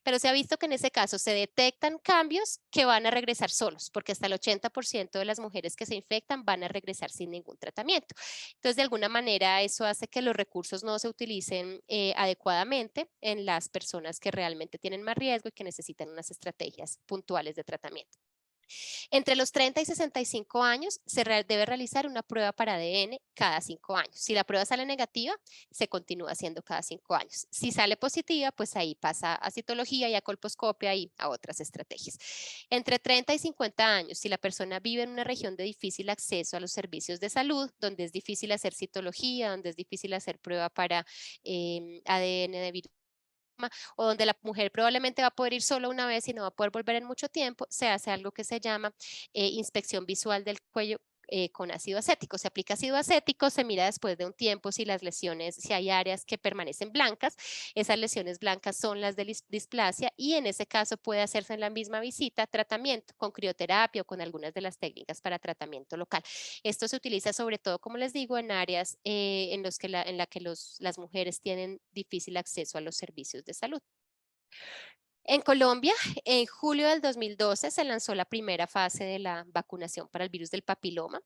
pero se ha visto que en ese caso se detectan cambios que van a regresar solos, porque hasta el 80% de las mujeres que se infectan van a regresar sin ningún tratamiento. Entonces, de alguna manera, eso hace que los recursos no se utilicen adecuadamente en las personas que realmente tienen más riesgo y que necesitan unas estrategias puntuales de tratamiento. Entre los 30 y 65 años se debe realizar una prueba para ADN cada 5 años. Si la prueba sale negativa, se continúa haciendo cada 5 años. Si sale positiva, pues ahí pasa a citología y a colposcopia y a otras estrategias. Entre 30 y 50 años, si la persona vive en una región de difícil acceso a los servicios de salud, donde es difícil hacer citología, donde es difícil hacer prueba para ADN de virus, o donde la mujer probablemente va a poder ir solo una vez y no va a poder volver en mucho tiempo, se hace algo que se llama inspección visual del cuello con ácido acético. Se aplica ácido acético, se mira después de un tiempo si las lesiones, si hay áreas que permanecen blancas, esas lesiones blancas son las de displasia y en ese caso puede hacerse en la misma visita tratamiento con crioterapia o con algunas de las técnicas para tratamiento local. Esto se utiliza sobre todo, como les digo, en áreas en la que las mujeres tienen difícil acceso a los servicios de salud. En Colombia, en julio del 2012 se lanzó la primera fase de la vacunación para el virus del papiloma.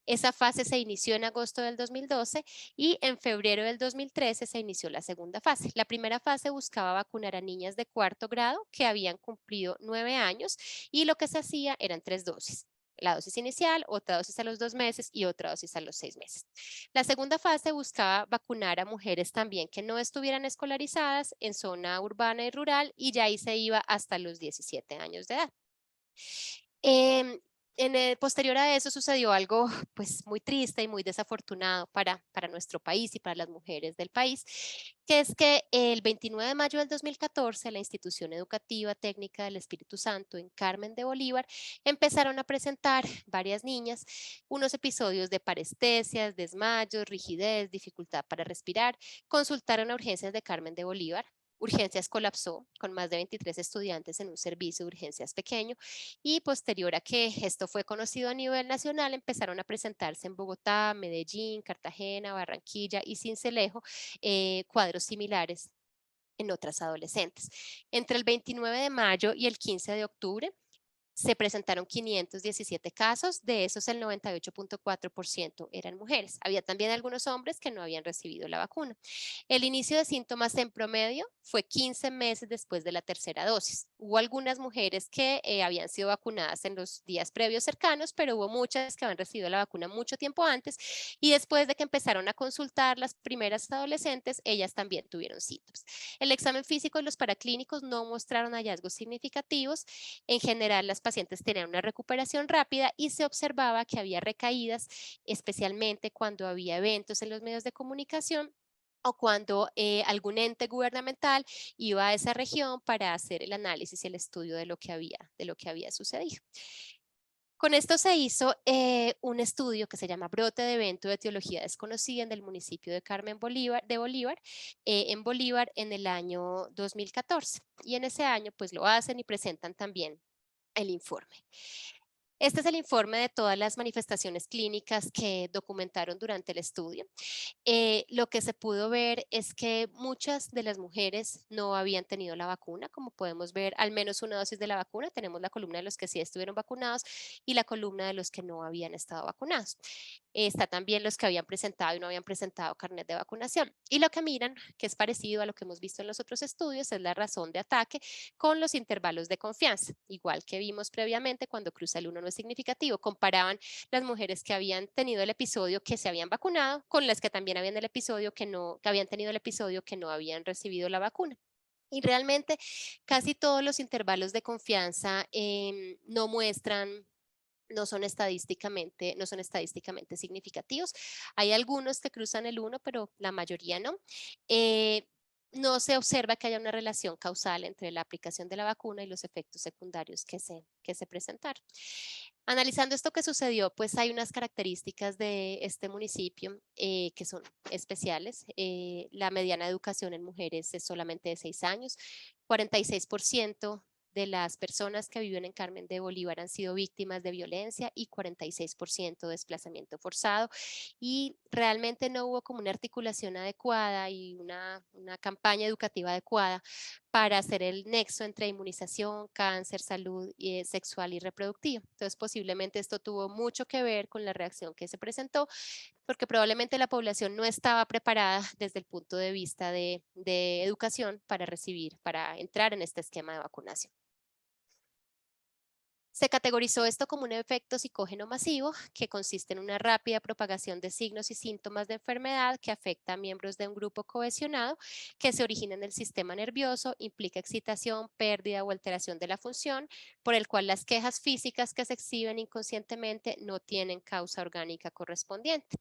Esa fase se inició en agosto del 2012 y en febrero del 2013 se inició la segunda fase. La primera fase buscaba vacunar a niñas de 4º grado que habían cumplido 9 años y lo que se hacía eran 3 dosis. La dosis inicial, otra dosis a los 2 meses y otra dosis a los 6 meses. La segunda fase buscaba vacunar a mujeres también que no estuvieran escolarizadas en zona urbana y rural y ya ahí se iba hasta los 17 años de edad. Posterior a eso sucedió algo pues muy triste y muy desafortunado para nuestro país y para las mujeres del país, que es que el 29 de mayo del 2014 la Institución Educativa Técnica del Espíritu Santo en Carmen de Bolívar empezaron a presentar varias niñas unos episodios de parestesias, desmayos, rigidez, dificultad para respirar. Consultaron a urgencias de Carmen de Bolívar. Urgencias colapsó con más de 23 estudiantes en un servicio de urgencias pequeño y posterior a que esto fue conocido a nivel nacional, empezaron a presentarse en Bogotá, Medellín, Cartagena, Barranquilla y Sincelejo cuadros similares en otras adolescentes. Entre el 29 de mayo y el 15 de octubre, se presentaron 517 casos, de esos el 98.4% eran mujeres. Había también algunos hombres que no habían recibido la vacuna. El inicio de síntomas en promedio fue 15 meses después de la tercera dosis. Hubo algunas mujeres que habían sido vacunadas en los días previos cercanos, pero hubo muchas que habían recibido la vacuna mucho tiempo antes y después de que empezaron a consultar las primeras adolescentes, ellas también tuvieron síntomas. El examen físico y los paraclínicos no mostraron hallazgos significativos. En general, las pacientes tenían una recuperación rápida y se observaba que había recaídas, especialmente cuando había eventos en los medios de comunicación o cuando algún ente gubernamental iba a esa región para hacer el análisis y el estudio de lo que había sucedido. Con esto se hizo un estudio que se llama Brote de Evento de Etiología Desconocida en el municipio de Carmen de Bolívar, en Bolívar en el año 2014. Y en ese año pues lo hacen y presentan también el informe. Este es el informe de todas las manifestaciones clínicas que documentaron durante el estudio. Lo que se pudo ver es que muchas de las mujeres no habían tenido la vacuna, como podemos ver, al menos una dosis de la vacuna. Tenemos la columna de los que sí estuvieron vacunados y la columna de los que no habían estado vacunados. Está también los que habían presentado y no habían presentado carnet de vacunación. Y lo que miran, que es parecido a lo que hemos visto en los otros estudios, es la razón de ataque con los intervalos de confianza. Igual que vimos previamente, cuando cruza el 1 no es significativo, comparaban las mujeres que habían tenido el episodio que se habían vacunado con las que también habían el episodio que habían tenido el episodio que no habían recibido la vacuna. Y realmente casi todos los intervalos de confianza no son estadísticamente significativos. Hay algunos que cruzan el 1, pero la mayoría no. No se observa que haya una relación causal entre la aplicación de la vacuna y los efectos secundarios que se presentaron. Analizando esto que sucedió, pues hay unas características de este municipio que son especiales. La mediana de educación en mujeres es solamente de 6 años. 46% de las personas que viven en Carmen de Bolívar han sido víctimas de violencia y 46% de desplazamiento forzado. Y realmente no hubo como una articulación adecuada y una campaña educativa adecuada para hacer el nexo entre inmunización, cáncer, salud sexual y reproductiva. Entonces, posiblemente esto tuvo mucho que ver con la reacción que se presentó, porque probablemente la población no estaba preparada desde el punto de vista de educación para entrar en este esquema de vacunación. Se categorizó esto como un efecto psicógeno masivo que consiste en una rápida propagación de signos y síntomas de enfermedad que afecta a miembros de un grupo cohesionado que se origina en el sistema nervioso, implica excitación, pérdida o alteración de la función, por el cual las quejas físicas que se exhiben inconscientemente no tienen causa orgánica correspondiente.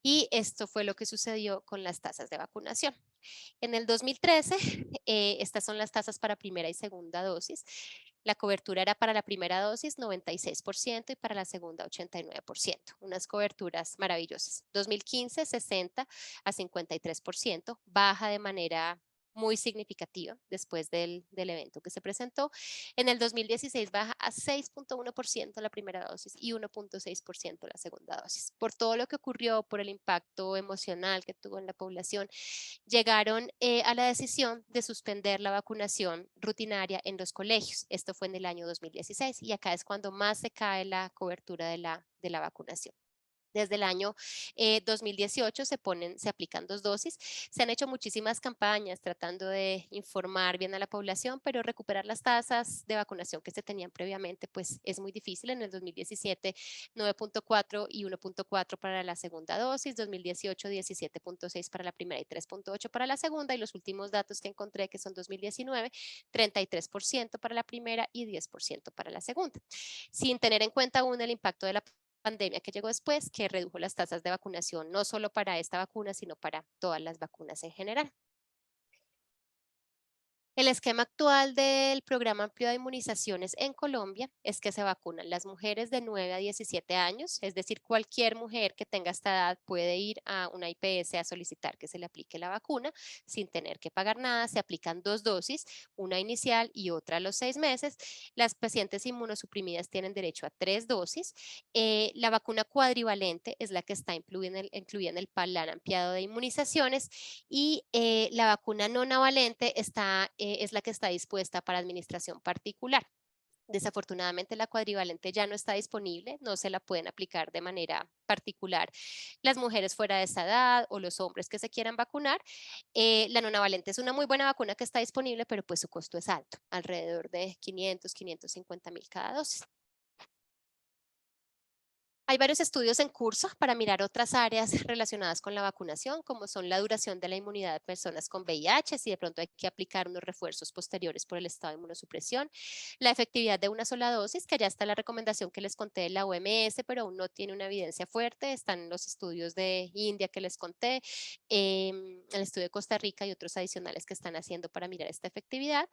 Y esto fue lo que sucedió con las tasas de vacunación. En el 2013, estas son las tasas para primera y segunda dosis. La cobertura era para la primera dosis 96% y para la segunda 89%. Unas coberturas maravillosas. 2015, 60 a 53%, baja de manera muy significativa después del evento que se presentó. En el 2016 baja a 6.1% la primera dosis y 1.6% la segunda dosis. Por todo lo que ocurrió, por el impacto emocional que tuvo en la población, llegaron a la decisión de suspender la vacunación rutinaria en los colegios. Esto fue en el año 2016 y acá es cuando más se cae la cobertura de la vacunación. Desde el año 2018 se aplican 2 dosis. Se han hecho muchísimas campañas tratando de informar bien a la población, pero recuperar las tasas de vacunación que se tenían previamente pues es muy difícil. En el 2017 9.4 y 1.4 para la segunda dosis, 2018 17.6 para la primera y 3.8 para la segunda, y los últimos datos que encontré, que son 2019, 33% para la primera y 10% para la segunda, sin tener en cuenta aún el impacto de la pandemia que llegó después, que redujo las tasas de vacunación no solo para esta vacuna, sino para todas las vacunas en general. El esquema actual del programa amplio de inmunizaciones en Colombia es que se vacunan las mujeres de 9 a 17 años, es decir, cualquier mujer que tenga esta edad puede ir a una IPS a solicitar que se le aplique la vacuna sin tener que pagar nada. Se aplican 2 dosis, una inicial y otra a los 6 meses. Las pacientes inmunosuprimidas tienen derecho a 3 dosis. La vacuna cuadrivalente es la que está incluida en el plan ampliado de inmunizaciones, y la vacuna no navalente es la que está dispuesta para administración particular. Desafortunadamente la cuadrivalente ya no está disponible, no se la pueden aplicar de manera particular las mujeres fuera de esa edad o los hombres que se quieran vacunar. La nonavalente es una muy buena vacuna que está disponible, pero pues su costo es alto, alrededor de 550.000 cada dosis. Hay varios estudios en curso para mirar otras áreas relacionadas con la vacunación, como son la duración de la inmunidad de personas con VIH, si de pronto hay que aplicar unos refuerzos posteriores por el estado de inmunosupresión, la efectividad de una sola dosis, que ya está la recomendación que les conté de la OMS, pero aún no tiene una evidencia fuerte. Están los estudios de India que les conté, el estudio de Costa Rica y otros adicionales que están haciendo para mirar esta efectividad.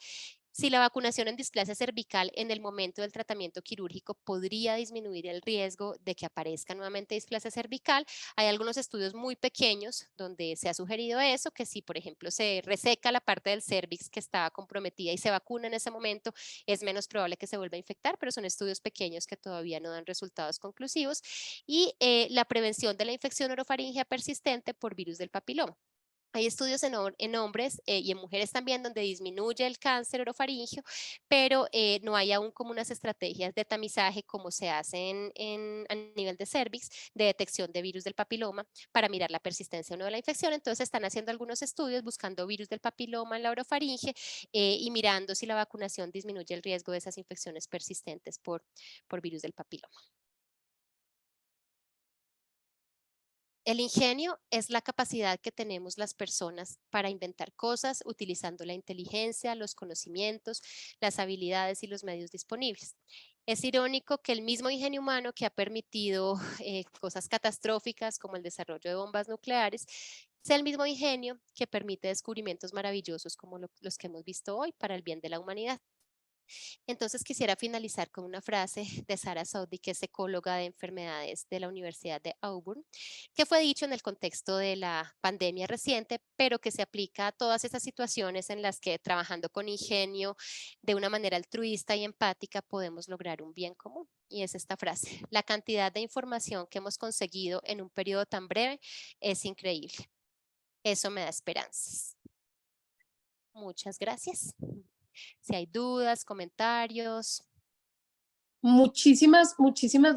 Si la vacunación en displasia cervical en el momento del tratamiento quirúrgico podría disminuir el riesgo de que aparezca nuevamente displasia cervical. Hay algunos estudios muy pequeños donde se ha sugerido eso, que si por ejemplo se reseca la parte del cervix que estaba comprometida y se vacuna en ese momento, es menos probable que se vuelva a infectar, pero son estudios pequeños que todavía no dan resultados conclusivos. Y la prevención de la infección orofaringea persistente por virus del papiloma. Hay estudios en hombres y en mujeres también donde disminuye el cáncer orofaríngeo, pero no hay aún como unas estrategias de tamizaje como se hacen a nivel de cervix, de detección de virus del papiloma para mirar la persistencia o no de la infección. Entonces están haciendo algunos estudios buscando virus del papiloma en la orofaringe y mirando si la vacunación disminuye el riesgo de esas infecciones persistentes por virus del papiloma. El ingenio es la capacidad que tenemos las personas para inventar cosas utilizando la inteligencia, los conocimientos, las habilidades y los medios disponibles. Es irónico que el mismo ingenio humano que ha permitido cosas catastróficas como el desarrollo de bombas nucleares sea el mismo ingenio que permite descubrimientos maravillosos como los que hemos visto hoy para el bien de la humanidad. Entonces quisiera finalizar con una frase de Sarah Saudi, que es ecóloga de enfermedades de la Universidad de Auburn, que fue dicho en el contexto de la pandemia reciente, pero que se aplica a todas esas situaciones en las que trabajando con ingenio de una manera altruista y empática podemos lograr un bien común. Y es esta frase: la cantidad de información que hemos conseguido en un periodo tan breve es increíble. Eso me da esperanzas. Muchas gracias. Si hay dudas, comentarios. Muchísimas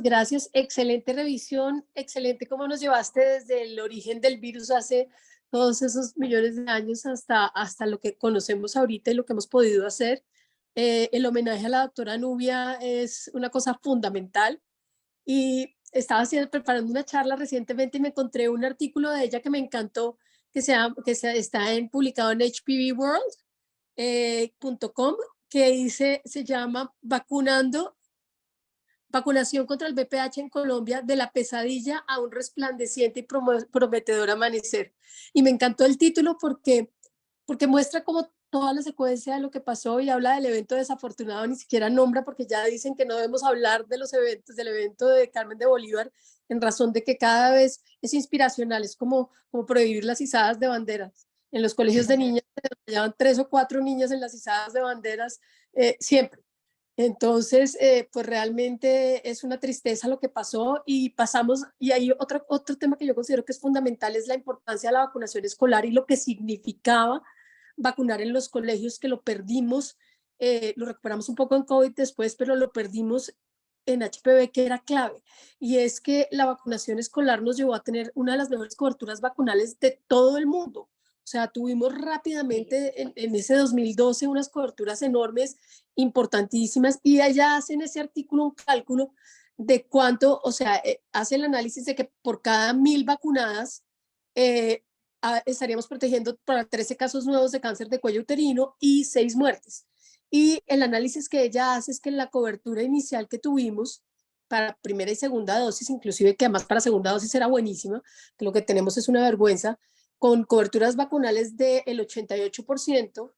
gracias. Excelente revisión, excelente cómo nos llevaste desde el origen del virus hace todos esos millones de años hasta lo que conocemos ahorita y lo que hemos podido hacer. el homenaje a la doctora Nubia es una cosa fundamental. Y estaba preparando una charla recientemente y me encontré un artículo de ella que me encantó, está publicado en hpvworld.com, que se llama Vacunación contra el VPH en Colombia, de la pesadilla a un resplandeciente y prometedor amanecer. Y me encantó el título porque muestra como toda la secuencia de lo que pasó y habla del evento desafortunado, ni siquiera nombra, porque ya dicen que no debemos hablar de los eventos, del evento de Carmen de Bolívar, en razón de que cada vez es inspiracional, es como prohibir las izadas de banderas. En los colegios de niñas se llevan 3 o 4 niñas en las izadas de banderas siempre. Entonces, pues realmente es una tristeza lo que pasó y pasamos, y hay otro tema que yo considero que es fundamental, es la importancia de la vacunación escolar y lo que significaba vacunar en los colegios, que lo perdimos, lo recuperamos un poco en COVID después, pero lo perdimos en HPV, que era clave. Y es que la vacunación escolar nos llevó a tener una de las mejores coberturas vacunales de todo el mundo. O sea, tuvimos rápidamente en ese 2012 unas coberturas enormes, importantísimas, y allá hacen ese artículo un cálculo de cuánto, o sea, hace el análisis de que por cada 1000 vacunadas, estaríamos protegiendo para 13 casos nuevos de cáncer de cuello uterino y 6 muertes. Y el análisis que ella hace es que la cobertura inicial que tuvimos para primera y segunda dosis, inclusive que además para segunda dosis era buenísima, que lo que tenemos es una vergüenza, con coberturas vacunales del 88%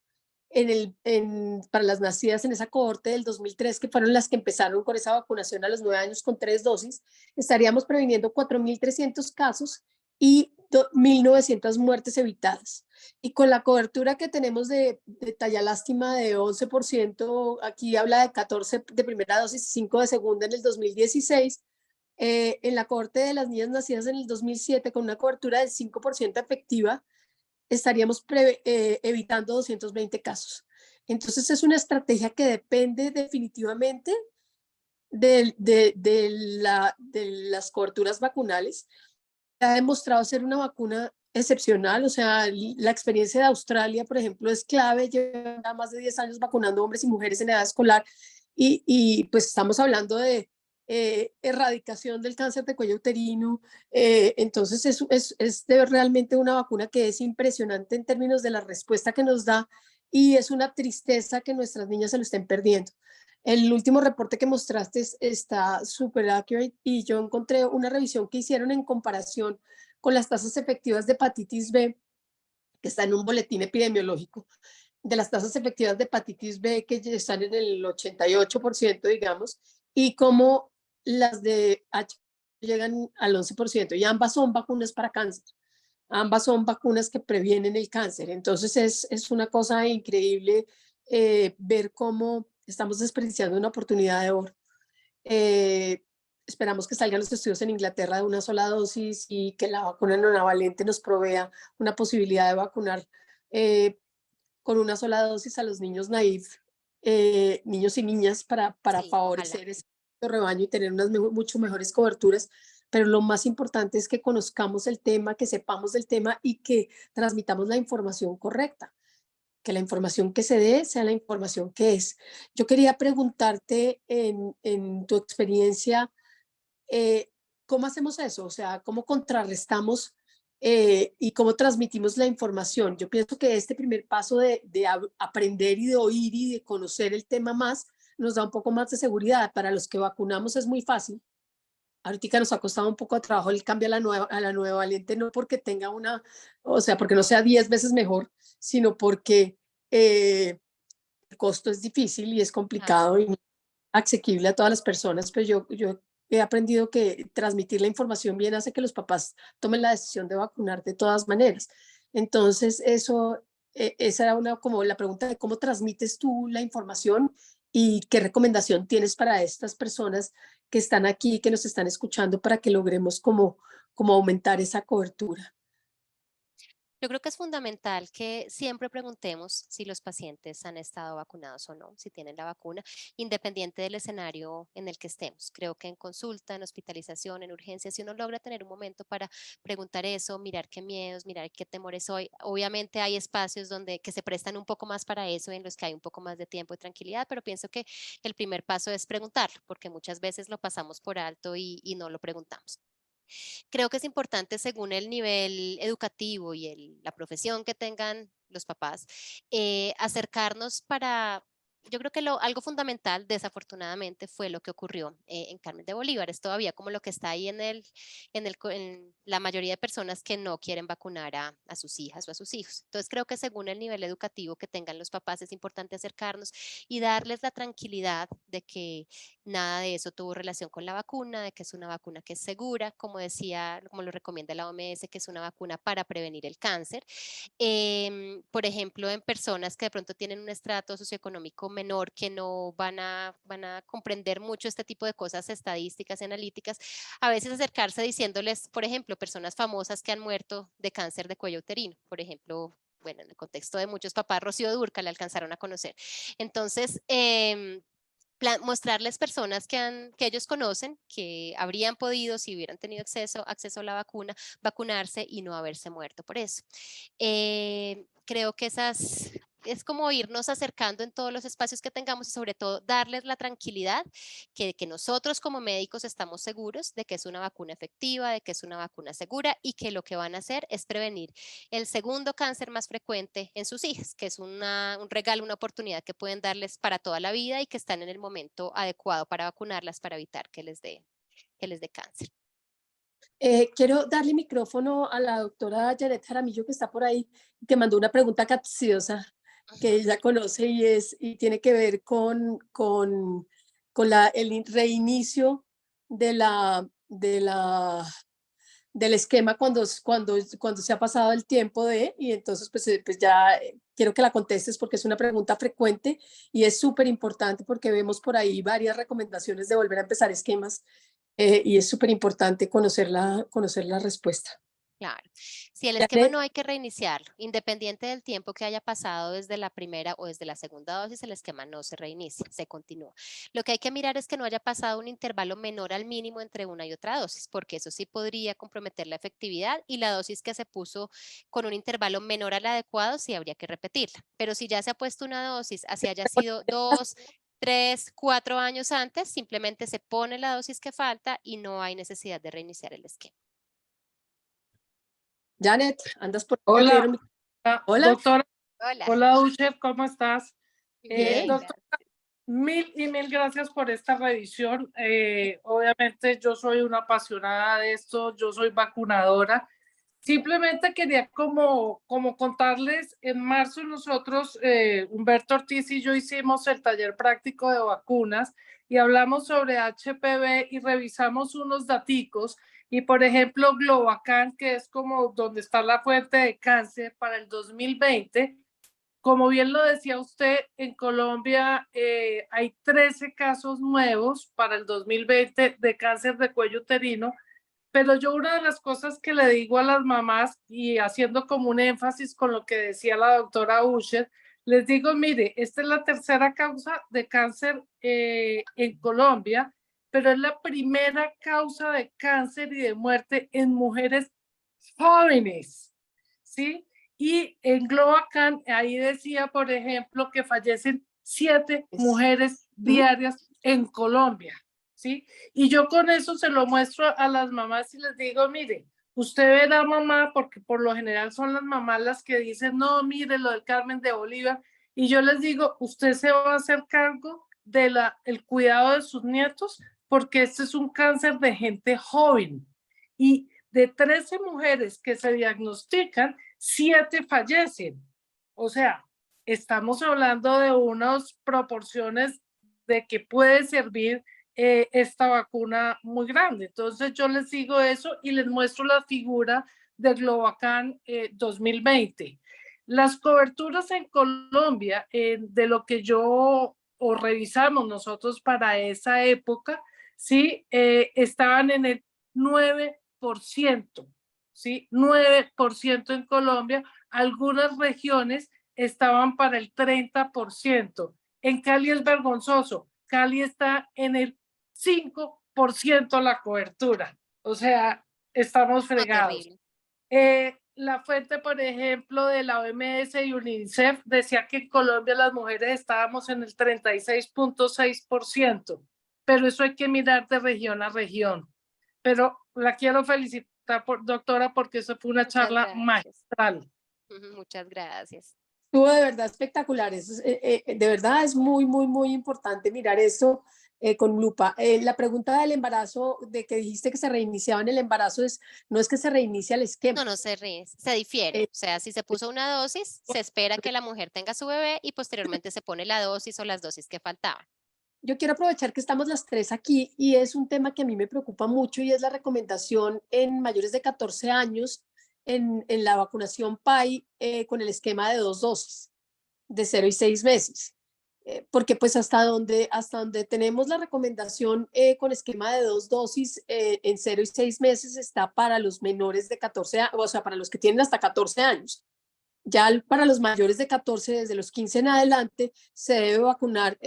para las nacidas en esa cohorte del 2003, que fueron las que empezaron con esa vacunación a los 9 años con 3 dosis, estaríamos previniendo 4.300 casos y 1.900 muertes evitadas. Y con la cobertura que tenemos de talla lástima de 11%, aquí habla de 14 de primera dosis y 5 de segunda en el 2016, en la cohorte de las niñas nacidas en el 2007, con una cobertura del 5% efectiva, estaríamos evitando 220 casos. Entonces es una estrategia que depende definitivamente de las coberturas vacunales. Ha demostrado ser una vacuna excepcional, o sea, la experiencia de Australia, por ejemplo, es clave, lleva más de 10 años vacunando hombres y mujeres en edad escolar y pues estamos hablando de erradicación del cáncer de cuello uterino, entonces es realmente una vacuna que es impresionante en términos de la respuesta que nos da y es una tristeza que nuestras niñas se lo estén perdiendo. El último reporte que mostraste está súper accurate y yo encontré una revisión que hicieron en comparación con las tasas efectivas de hepatitis B, que está en un boletín epidemiológico, de las tasas efectivas de hepatitis B que están en el 88%, digamos, y cómo las de H llegan al 11%, y ambas son vacunas para cáncer. Ambas son vacunas que previenen el cáncer. Entonces es una cosa increíble ver cómo estamos desperdiciando una oportunidad de oro. Esperamos que salgan los estudios en Inglaterra de una sola dosis y que la vacuna nonavalente nos provea una posibilidad de vacunar con una sola dosis a los niños naif, niños y niñas para Sí, favorecer ojalá. ese rebaño y tener unas mucho mejores coberturas. Pero lo más importante es que conozcamos el tema, que sepamos del tema y que transmitamos la información correcta, que la información que se dé sea la información que es. Yo quería preguntarte en tu experiencia, eh, ¿cómo hacemos eso? O sea, ¿cómo contrarrestamos y cómo transmitimos la información? Yo pienso que este primer paso de aprender y de oír y de conocer el tema más nos da un poco más de seguridad. Para los que vacunamos es muy fácil. Ahorita nos ha costado un poco de trabajo el cambio a la nueva variante, no porque tenga o sea, porque no sea 10 veces mejor, sino porque el costo es difícil y es Claro. complicado y no es asequible a todas las personas, pero yo he aprendido que transmitir la información bien hace que los papás tomen la decisión de vacunar de todas maneras. Entonces, esa era como la pregunta de cómo transmites tú la información y qué recomendación tienes para estas personas que están aquí, que nos están escuchando, para que logremos como aumentar esa cobertura. Yo creo que es fundamental que siempre preguntemos si los pacientes han estado vacunados o no, si tienen la vacuna, independiente del escenario en el que estemos. Creo que en consulta, en hospitalización, en urgencia, si uno logra tener un momento para preguntar eso, mirar qué miedos, mirar qué temores hoy. Obviamente hay espacios donde que se prestan un poco más para eso, en los que hay un poco más de tiempo y tranquilidad, pero pienso que el primer paso es preguntarlo, porque muchas veces lo pasamos por alto y no lo preguntamos. Creo que es importante según el nivel educativo y la profesión que tengan los papás, acercarnos para, yo creo que algo fundamental desafortunadamente fue lo que ocurrió en Carmen de Bolívar, es todavía como lo que está ahí en la mayoría de personas que no quieren vacunar a sus hijas o a sus hijos. Entonces creo que según el nivel educativo que tengan los papás es importante acercarnos y darles la tranquilidad de que nada de eso tuvo relación con la vacuna, de que es una vacuna que es segura, como decía, como lo recomienda la OMS, que es una vacuna para prevenir el cáncer. Por ejemplo, en personas que de pronto tienen un estrato socioeconómico menor, que no van a comprender mucho este tipo de cosas estadísticas y analíticas, a veces acercarse diciéndoles, por ejemplo, personas famosas que han muerto de cáncer de cuello uterino, por ejemplo, bueno, en el contexto de muchos papás, Rocío Dúrcal la alcanzaron a conocer. Entonces, mostrarles personas que ellos conocen, que habrían podido, si hubieran tenido acceso a la vacuna, vacunarse y no haberse muerto por eso. Creo que es como irnos acercando en todos los espacios que tengamos y sobre todo darles la tranquilidad que nosotros como médicos estamos seguros de que es una vacuna efectiva, de que es una vacuna segura y que lo que van a hacer es prevenir el segundo cáncer más frecuente en sus hijas, que es un regalo, una oportunidad que pueden darles para toda la vida y que están en el momento adecuado para vacunarlas para evitar que les dé cáncer. Quiero darle micrófono a la doctora Janet Jaramillo, que está por ahí, que mandó una pregunta capciosa que ella conoce y tiene que ver con el reinicio de del esquema cuando se ha pasado el tiempo y entonces pues ya quiero que la contestes porque es una pregunta frecuente y es súper importante porque vemos por ahí varias recomendaciones de volver a empezar esquemas y es súper importante conocer la respuesta. Claro. Si el esquema Janet, no hay que reiniciarlo, independiente del tiempo que haya pasado desde la primera o desde la segunda dosis, el esquema no se reinicia, se continúa. Lo que hay que mirar es que no haya pasado un intervalo menor al mínimo entre una y otra dosis, porque eso sí podría comprometer la efectividad y la dosis que se puso con un intervalo menor al adecuado sí habría que repetirla. Pero si ya se ha puesto una dosis, así haya sido 2, 3, 4 años antes, simplemente se pone la dosis que falta y no hay necesidad de reiniciar el esquema. Janet, andas por acá, te Hola, dieron Hola, doctora. Hola. Hola, Uche, ¿cómo estás? Bien, Doctora, mil y mil gracias por esta revisión. Obviamente yo soy una apasionada de esto, yo soy vacunadora. Simplemente quería como contarles, en marzo nosotros, Humberto Ortiz y yo hicimos el taller práctico de vacunas y hablamos sobre HPV y revisamos unos daticos. Y por ejemplo, Globocan, que es como donde está la fuente de cáncer para el 2020, como bien lo decía usted, en Colombia hay 13 casos nuevos para el 2020 de cáncer de cuello uterino, pero yo una de las cosas que le digo a las mamás y haciendo como un énfasis con lo que decía la doctora Usher, les digo, mire, esta es la tercera causa de cáncer en Colombia, pero es la primera causa de cáncer y de muerte en mujeres jóvenes, ¿sí? Y en Globocan, ahí decía, por ejemplo, que fallecen 7 mujeres diarias en Colombia, ¿sí? Y yo con eso se lo muestro a las mamás y les digo, mire, usted verá mamá, porque por lo general son las mamás las que dicen, no, mire lo del Carmen de Bolívar, y yo les digo, usted se va a hacer cargo de el cuidado de sus nietos, porque este es un cáncer de gente joven. Y de 13 mujeres que se diagnostican, 7 fallecen. O sea, estamos hablando de unas proporciones de que puede servir esta vacuna muy grande. Entonces yo les digo eso y les muestro la figura de Globocan 2020. Las coberturas en Colombia, de lo que yo o revisamos nosotros para esa época, sí, estaban en el 9%, ¿sí? 9% en Colombia, algunas regiones estaban para el 30%. En Cali es vergonzoso, Cali está en el 5% la cobertura, o sea, estamos No, fregados. terrible. La fuente, por ejemplo, de la OMS y UNICEF decía que en Colombia las mujeres estábamos en el 36.6%, pero eso hay que mirar de región a región. Pero la quiero felicitar, doctora, porque eso fue una Muchas charla gracias. magistral. Muchas gracias. Estuvo de verdad espectacular. De verdad es muy, muy, muy importante mirar esto con lupa. La pregunta del embarazo, de que dijiste que se reiniciaba en el embarazo, no es que se reinicia el esquema. No, se difiere. Eh, O sea, si se puso una dosis, se espera que la mujer tenga su bebé y posteriormente se pone la dosis o las dosis que faltaban. Yo quiero aprovechar que estamos las tres aquí y es un tema que a mí me preocupa mucho y es la recomendación en mayores de 14 años en la vacunación PAI con el esquema de 2 dosis, de 0 y 6 meses. Porque pues hasta donde tenemos la recomendación con esquema de 2 dosis en 0 y 6 meses está para los menores de 14 años, o sea, para los que tienen hasta 14 años. Ya para los mayores de 14, desde los 15 en adelante, se debe vacunar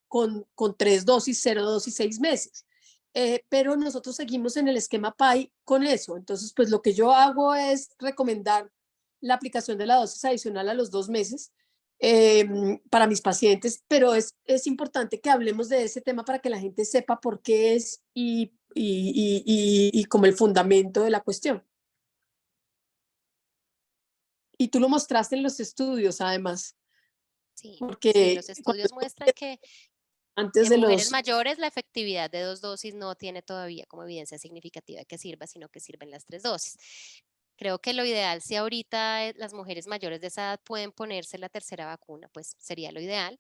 con 3 dosis, 0 dosis, 6 meses. Pero nosotros seguimos en el esquema PAI con eso. Entonces, pues lo que yo hago es recomendar la aplicación de la dosis adicional a los 2 meses para mis pacientes, pero es importante que hablemos de ese tema para que la gente sepa por qué es y como el fundamento de la cuestión. Y tú lo mostraste en los estudios, además, Sí, porque los estudios muestran que antes en de mujeres los... mayores la efectividad de 2 dosis no tiene todavía como evidencia significativa que sirva, sino que sirven las 3 dosis. Creo que lo ideal, si ahorita las mujeres mayores de esa edad pueden ponerse la tercera vacuna, pues sería lo ideal.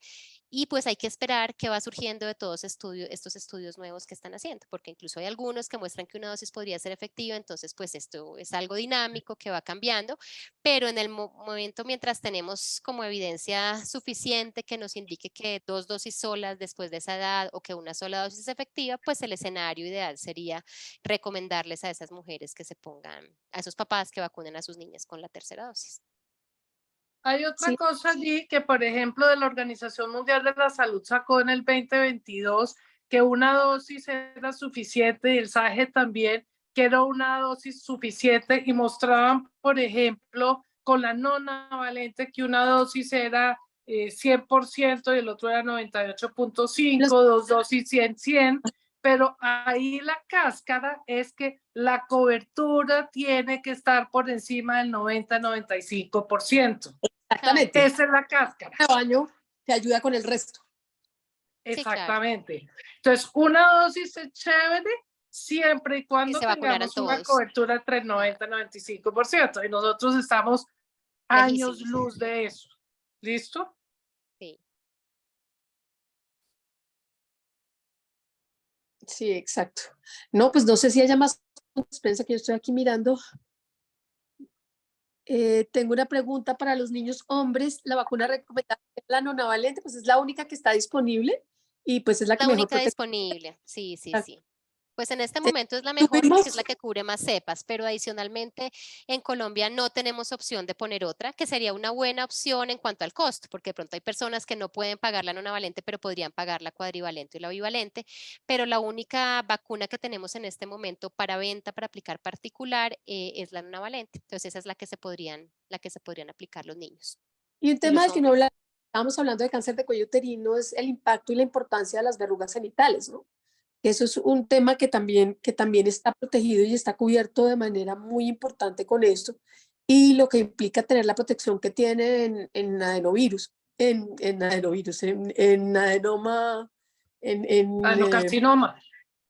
Y pues hay que esperar qué va surgiendo de todos estos estudios nuevos que están haciendo, porque incluso hay algunos que muestran que una dosis podría ser efectiva, entonces pues esto es algo dinámico que va cambiando, pero en el momento mientras tenemos como evidencia suficiente que nos indique que 2 dosis solas después de esa edad o que una sola dosis es efectiva, pues el escenario ideal sería recomendarles a esas mujeres que se pongan, a esos papás que vacunen a sus niñas con la tercera dosis. Hay otra Sí, cosa allí que, por ejemplo, de la Organización Mundial de la Salud sacó en el 2022 que una dosis era suficiente y el SAGE también, que era una dosis suficiente y mostraban, por ejemplo, con la no navalente que una dosis era 100% y el otro era 98.5, 2 dosis 100, pero ahí la cáscara es que la cobertura tiene que estar por encima del 90-95%. exactamente. Esa es la cáscara. El baño te ayuda con el resto. Exactamente. Sí, claro. Entonces, una dosis es chévere siempre y cuando se vacunaran tengamos una todos. cobertura entre el 90 y 95%. Y nosotros estamos años Lejísimos. luz de eso. ¿Listo? Sí. Sí, exacto. No, pues no sé si haya más. Piensa que yo estoy aquí mirando. Tengo una pregunta para los niños hombres. La vacuna recomendada es la nonavalente, pues es la única que está disponible y pues es la que La mejor única protege. disponible, sí. Pues en este momento es la mejor porque Tuvimos, es la que cubre más cepas, pero adicionalmente en Colombia no tenemos opción de poner otra, que sería una buena opción en cuanto al costo, porque de pronto hay personas que no pueden pagar la nonavalente, pero podrían pagar la cuadrivalente y la bivalente, pero la única vacuna que tenemos en este momento para venta, para aplicar particular, es la nonavalente. Entonces esa es la que se podrían aplicar los niños y un y tema los del que no hombres. estábamos hablando de cáncer de cuello uterino es el impacto y la importancia de las verrugas genitales, ¿no? Eso es un tema que también está protegido y está cubierto de manera muy importante con esto y lo que implica tener la protección que tiene en adenovirus, en adenovirus, en adenoma, Adenocarcinoma.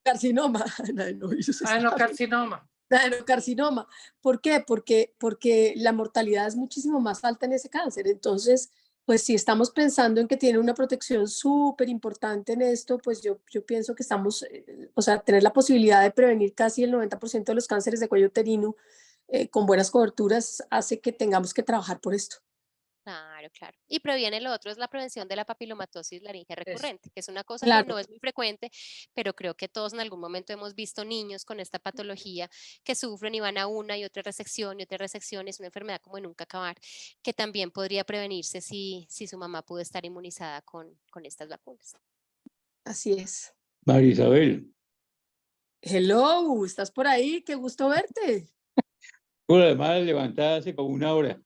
carcinoma, en adenovirus está bien, Adenocarcinoma. adenocarcinoma. ¿Por qué? Porque la mortalidad es muchísimo más alta en ese cáncer. Entonces, pues si estamos pensando en que tiene una protección súper importante en esto, pues yo pienso que estamos, o sea, tener la posibilidad de prevenir casi el 90% de los cánceres de cuello uterino con buenas coberturas hace que tengamos que trabajar por esto. Claro, claro. Y previene lo otro, es la prevención de la papilomatosis laringe Eso, recurrente, que es una cosa que no claro, es muy frecuente, pero creo que todos en algún momento hemos visto niños con esta patología que sufren y van a una y otra resección y otra resección. Es una enfermedad como de nunca acabar, que también podría prevenirse si su mamá pudo estar inmunizada con estas vacunas. así es. María Isabel, Hello, ¿estás por ahí? Qué gusto verte. por además levantada hace como una hora.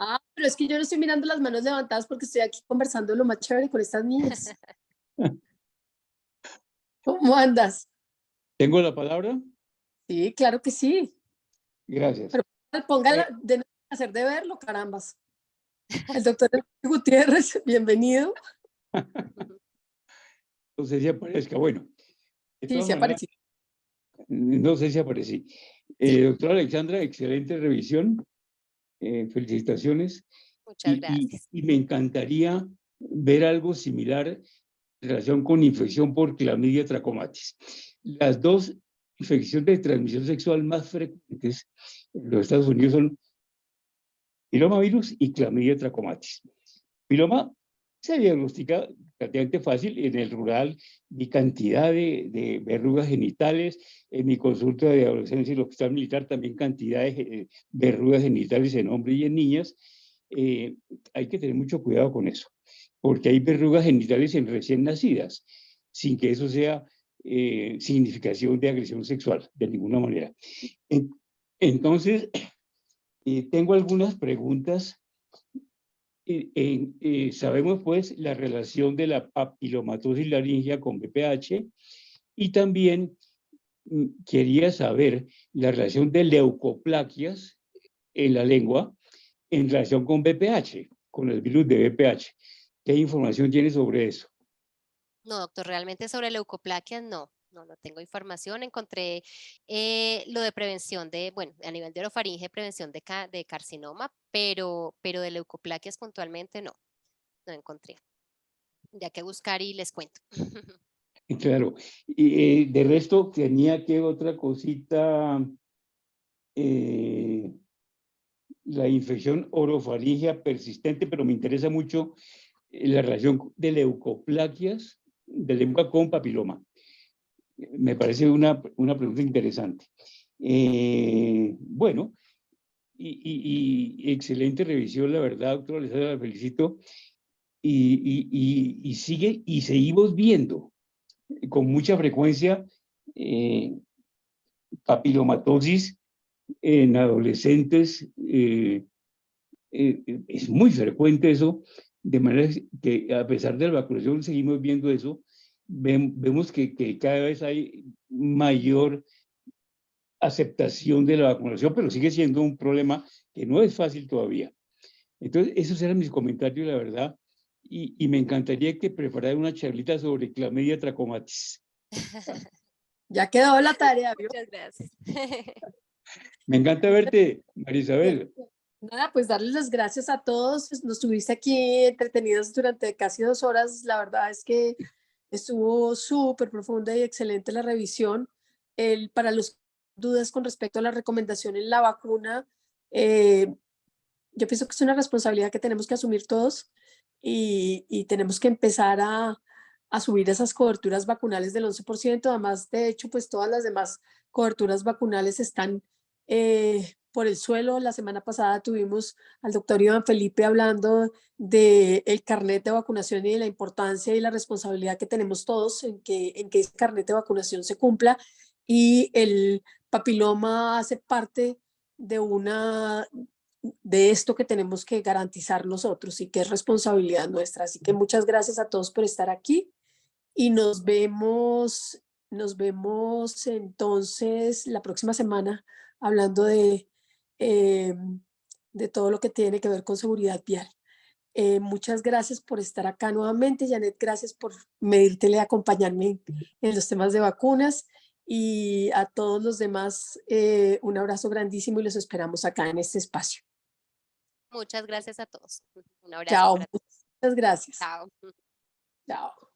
Ah, pero es que yo no estoy mirando las manos levantadas porque estoy aquí conversando lo más chévere con estas niñas. ¿Cómo andas? ¿Tengo la palabra? Sí, claro que sí. Gracias. Pero póngala Eh, de no hacer de verlo, carambas. El doctor Gutiérrez, bienvenido. No sé si aparezca. Bueno, de Sí, todas sí maneras, apareció. no sé si aparecí. Sí. Doctora Alexandra, excelente revisión. Felicitaciones. Muchas gracias. Y me encantaría ver algo similar en relación con infección por clamidia trachomatis. Las dos infecciones de transmisión sexual más frecuentes en los Estados Unidos son pilomavirus y clamidia trachomatis. Piloma se diagnostica relativamente fácil. En el rural vi cantidad de verrugas genitales. En mi consulta de adolescencia y el hospital militar también cantidad de verrugas genitales en hombres y en niñas. Hay que tener mucho cuidado con eso, porque hay verrugas genitales en recién nacidas, sin que eso sea significación de agresión sexual, de ninguna manera. Entonces, tengo algunas preguntas. Sabemos pues la relación de la papilomatosis laringea con BPH y también quería saber la relación de leucoplaquias en la lengua en relación con BPH, con el virus de BPH. ¿Qué información tiene sobre eso? No, doctor, realmente sobre leucoplaquias no tengo información. Encontré lo de prevención de, bueno, a nivel de orofaringe, prevención de carcinoma, pero de leucoplaquias puntualmente no encontré. Ya que buscar y les cuento. Claro. Y de resto tenía que otra cosita, la infección orofaringea persistente, pero me interesa mucho la relación de leucoplaquias de lengua con papiloma. Me parece una pregunta interesante. Bueno, y excelente revisión, la verdad, doctora, les felicito. Y seguimos viendo con mucha frecuencia papilomatosis en adolescentes. Es muy frecuente eso, de manera que a pesar de la vacunación seguimos viendo eso. Vemos que cada vez hay mayor aceptación de la vacunación, pero sigue siendo un problema que no es fácil todavía. Entonces, esos eran mis comentarios, la verdad, y me encantaría que preparara una charlita sobre clamidia trachomatis. Ya quedó la tarea, ¿vio? Muchas gracias. Me encanta verte, María Isabel. Nada, pues darles las gracias a todos. Nos tuviste aquí entretenidos durante casi 2 horas. La verdad es que estuvo súper profunda y excelente la revisión. Para los dudas con respecto a la recomendación en la vacuna, yo pienso que es una responsabilidad que tenemos que asumir todos y tenemos que empezar a subir esas coberturas vacunales del 11%. Además, de hecho, pues todas las demás coberturas vacunales están por el suelo. La semana pasada tuvimos al doctor Iván Felipe hablando del carnet de vacunación y de la importancia y la responsabilidad que tenemos todos en que ese carnet de vacunación se cumpla. Y el papiloma hace parte de de esto que tenemos que garantizar nosotros y que es responsabilidad nuestra. Así que muchas gracias a todos por estar aquí y nos vemos entonces la próxima semana hablando eh, de todo lo que tiene que ver con seguridad vial. Muchas gracias por estar acá nuevamente, Janet, gracias por medírtele acompañarme en los temas de vacunas y a todos los demás un abrazo grandísimo y los esperamos acá en este espacio. Muchas gracias a todos. Un abrazo Chao, para todos. muchas gracias. Chao. Chao.